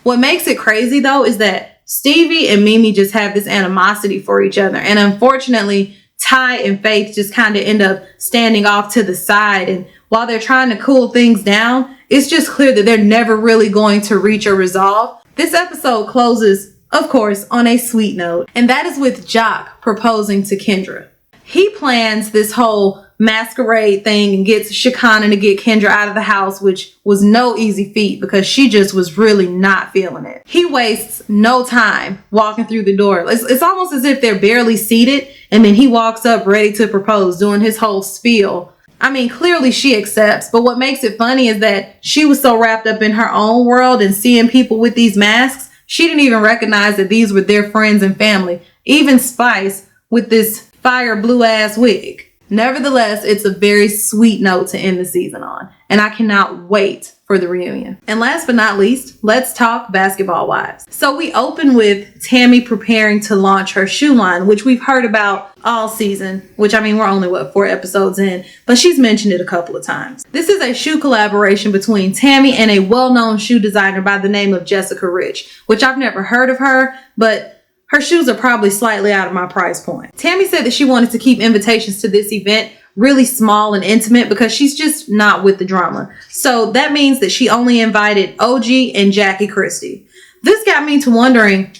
What makes it crazy, though, is that Stevie and Mimi just have this animosity for each other. And unfortunately, Ty and Faith just kind of end up standing off to the side. And while they're trying to cool things down, it's just clear that they're never really going to reach a resolve. This episode closes, of course, on a sweet note, and that is with Jock proposing to Kendra. He plans this whole masquerade thing and gets Shekinah to get Kendra out of the house, which was no easy feat because she just was really not feeling it. He wastes no time walking through the door. It's almost as if they're barely seated, and then he walks up ready to propose, doing his whole spiel. I mean, clearly she accepts, but what makes it funny is that she was so wrapped up in her own world and seeing people with these masks, she didn't even recognize that these were their friends and family. Even Spice with this fire blue ass wig. Nevertheless, it's a very sweet note to end the season on. And I cannot wait for the reunion. And last but not least, let's talk Basketball Wives. So we open with Tami preparing to launch her shoe line, which we've heard about all season, which I mean, we're only 4 episodes in, but she's mentioned it a couple of times. This is a shoe collaboration between Tami and a well-known shoe designer by the name of Jessica Rich, which I've never heard of her, but her shoes are probably slightly out of my price point. Tami said that she wanted to keep invitations to this event really small and intimate because she's just not with the drama. So that means that she only invited OG and Jackie Christie. This got me to wondering,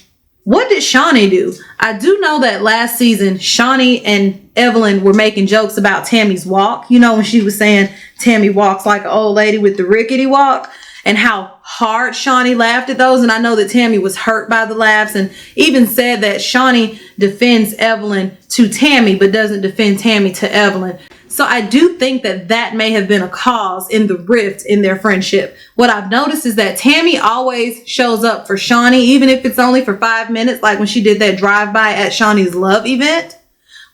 what did Shawnee do? I do know that last season, Shawnee and Evelyn were making jokes about Tammy's walk. You know, when she was saying Tami walks like an old lady with the rickety walk, and how hard Shawnee laughed at those. And I know that Tami was hurt by the laughs and even said that Shawnee defends Evelyn to Tami, but doesn't defend Tami to Evelyn. So I do think that that may have been a cause in the rift in their friendship. What I've noticed is that Tami always shows up for Shawnee, even if it's only for 5 minutes, like when she did that drive-by at Shawnee's Love event,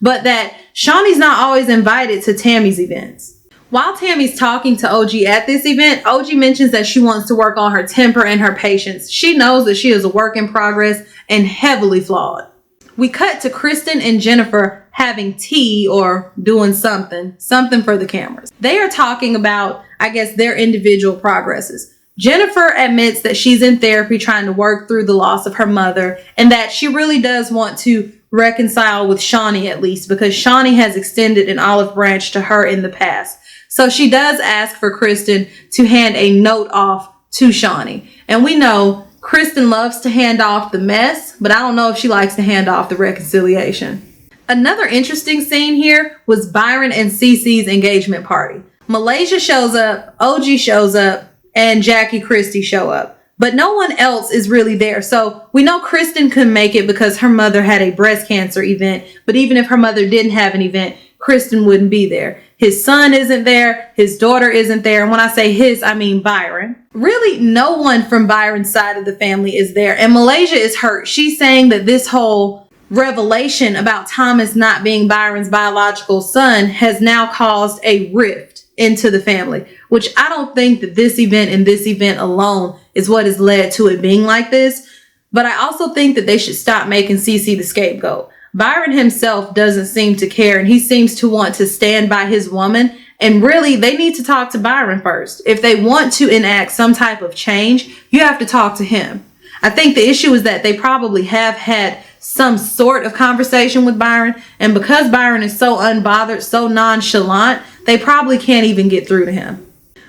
but that Shawnee's not always invited to Tami's events. While Tami's talking to OG at this event, OG mentions that she wants to work on her temper and her patience. She knows that she is a work in progress and heavily flawed. We cut to Kristen and Jennifer having tea or doing something for the cameras. They are talking about, I guess, their individual progresses. Jennifer admits that she's in therapy trying to work through the loss of her mother and that she really does want to reconcile with Shawnee at least because Shawnee has extended an olive branch to her in the past. So she does ask for Kristen to hand a note off to Shawnee. And we know Kristen loves to hand off the mess, but I don't know if she likes to hand off the reconciliation. Another interesting scene here was Byron and Cece's engagement party. Malaysia shows up, OG shows up, and Jackie Christie show up. But no one else is really there. So we know Kristen couldn't make it because her mother had a breast cancer event. But even if her mother didn't have an event, Kristen wouldn't be there. His son isn't there. His daughter isn't there. And when I say his, I mean Byron. Really, no one from Byron's side of the family is there. And Malaysia is hurt. She's saying that this whole revelation about Thomas not being Byron's biological son has now caused a rift into the family, which I don't think that this event and this event alone is what has led to it being like this. But I also think that they should stop making Cece the scapegoat. Byron himself doesn't seem to care, and he seems to want to stand by his woman. And really, they need to talk to Byron first. If they want to enact some type of change, you have to talk to him. I think the issue is that they probably have had some sort of conversation with Byron. And because Byron is so unbothered, so nonchalant, they probably can't even get through to him.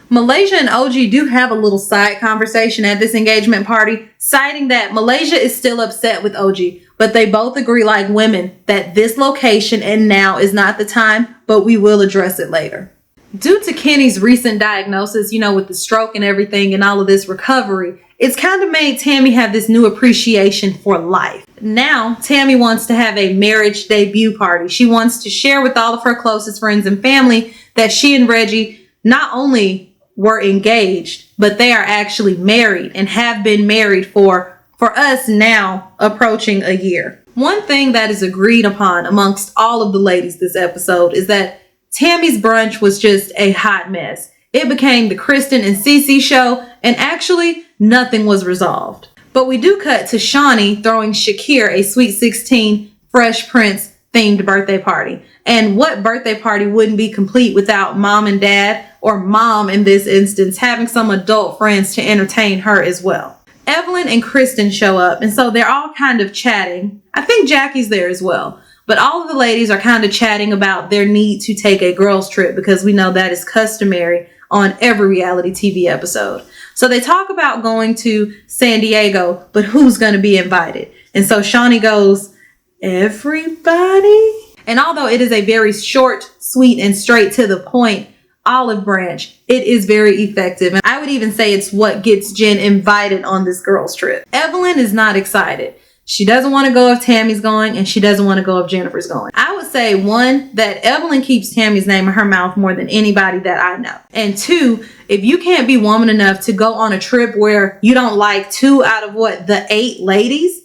Malaysia and OG do have a little side conversation at this engagement party, citing that Malaysia is still upset with OG, but they both agree like women that this location and now is not the time, but we will address it later. Due to Kenny's recent diagnosis, with the stroke and everything and all of this recovery, it's kind of made Tami have this new appreciation for life. Now, Tami wants to have a marriage debut party. She wants to share with all of her closest friends and family that she and Reggie not only were engaged, but they are actually married and have been married for us now approaching a year. One thing that is agreed upon amongst all of the ladies this episode is that Tami's brunch was just a hot mess. It became the Kristen and Cece show, and actually nothing was resolved. But we do cut to Shawnee throwing Shakir a Sweet 16 Fresh Prince themed birthday party. And what birthday party wouldn't be complete without mom and dad, or mom in this instance, having some adult friends to entertain her as well. Evelyn and Kristen show up, and so they're all kind of chatting. I think Jackie's there as well. But all of the ladies are kind of chatting about their need to take a girls trip, because we know that is customary on every reality TV episode. So they talk about going to San Diego, but who's going to be invited? And so Shawnee goes, everybody? And although it is a very short, sweet, and straight to the point olive branch, it is very effective. And I would even say it's what gets Jen invited on this girls trip. Evelyn is not excited. She doesn't want to go if Tami's going, and she doesn't want to go if Jennifer's going. I would say, one, that Evelyn keeps Tami's name in her mouth more than anybody that I know. And two, if you can't be woman enough to go on a trip where you don't like 2 out of the 8 ladies,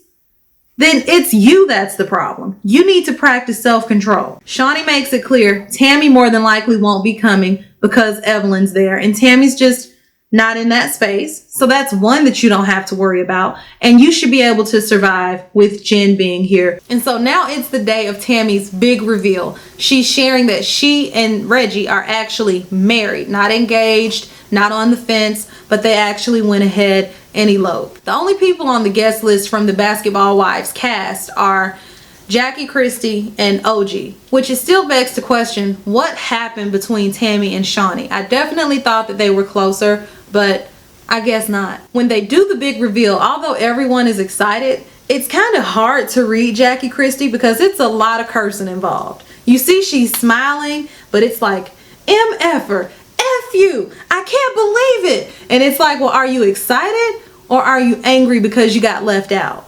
then it's you that's the problem. You need to practice self-control. Shawnee makes it clear Tami more than likely won't be coming because Evelyn's there, and Tami's just not in that space. So that's one that you don't have to worry about, and you should be able to survive with Jen being here. And so now it's the day of Tami's big reveal. She's sharing that she and Reggie are actually married, not engaged, not on the fence, but they actually went ahead and eloped. The only people on the guest list from the Basketball Wives cast are Jackie, Christie, and OG, which is still begs to question what happened between Tami and Shawnee. I definitely thought that they were closer, but I guess not. When they do the big reveal, although everyone is excited, it's kind of hard to read Jackie Christie because it's a lot of cursing involved. You see she's smiling, but it's like, MF'er, F you, I can't believe it. And it's like, well, are you excited or are you angry because you got left out?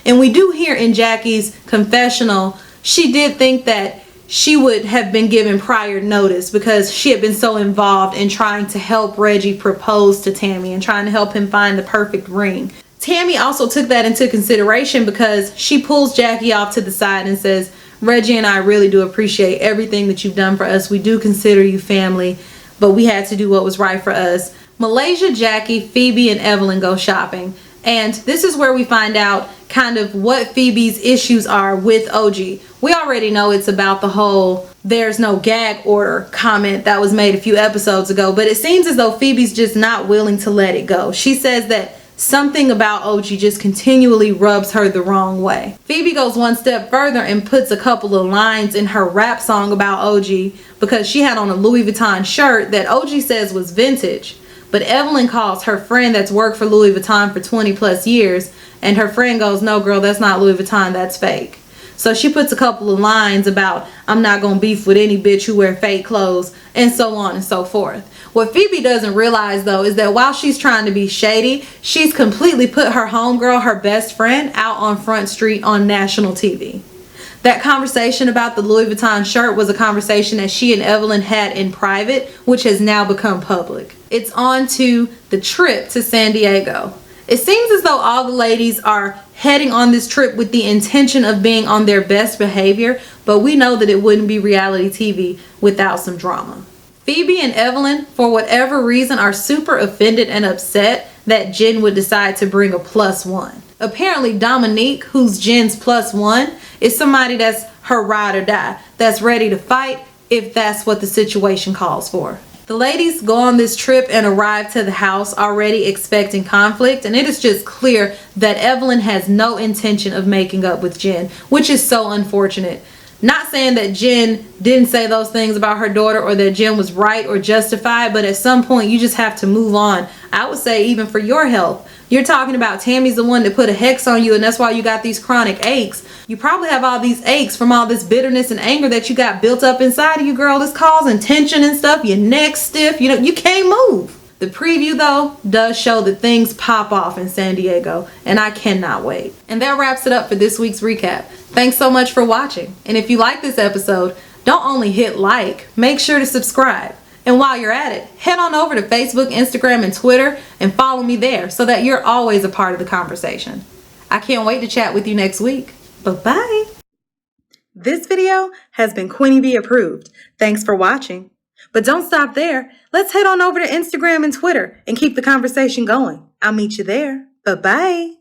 And we do hear in Jackie's confessional, she did think that she would have been given prior notice because she had been so involved in trying to help Reggie propose to Tami and trying to help him find the perfect ring. Tami also took that into consideration because she pulls Jackie off to the side and says, Reggie and I really do appreciate everything that you've done for us. We do consider you family, but we had to do what was right for us. Malaysia, Jackie, Phoebe, and Evelyn go shopping. And this is where we find out kind of what Phoebe's issues are with OG. We already know it's about the whole there's no gag order comment that was made a few episodes ago, but it seems as though Phoebe's just not willing to let it go. She says that something about OG just continually rubs her the wrong way. Phoebe goes one step further and puts a couple of lines in her rap song about OG because she had on a Louis Vuitton shirt that OG says was vintage. But Evelyn calls her friend that's worked for Louis Vuitton for 20 plus years, and her friend goes, no girl, that's not Louis Vuitton, that's fake. So she puts a couple of lines about, I'm not gonna beef with any bitch who wear fake clothes, and so on and so forth. What Phoebe doesn't realize though is that while she's trying to be shady, she's completely put her homegirl, her best friend, out on Front Street on national TV. That conversation about the Louis Vuitton shirt was a conversation that she and Evelyn had in private, which has now become public. It's on to the trip to San Diego. It seems as though all the ladies are heading on this trip with the intention of being on their best behavior, but we know that it wouldn't be reality TV without some drama. Phoebe and Evelyn, for whatever reason, are super offended and upset that Jen would decide to bring a +1. Apparently, Dominique, who's Jen's +1, is somebody that's her ride or die, that's ready to fight if that's what the situation calls for. The ladies go on this trip and arrive to the house already expecting conflict, and it is just clear that Evelyn has no intention of making up with Jen, which is so unfortunate. Not saying that Jen didn't say those things about her daughter or that Jen was right or justified, but at some point you just have to move on. I would say even for your health. You're talking about Tami's the one that put a hex on you and that's why you got these chronic aches. You probably have all these aches from all this bitterness and anger that you got built up inside of you, girl. It's causing tension and stuff. Your neck's stiff. You can't move. The preview, though, does show that things pop off in San Diego, and I cannot wait. And that wraps it up for this week's recap. Thanks so much for watching. And if you like this episode, don't only hit like, make sure to subscribe. And while you're at it, head on over to Facebook, Instagram, and Twitter and follow me there so that you're always a part of the conversation. I can't wait to chat with you next week. Bye-bye. This video has been Queenie B approved. Thanks for watching. But don't stop there. Let's head on over to Instagram and Twitter and keep the conversation going. I'll meet you there. Bye-bye.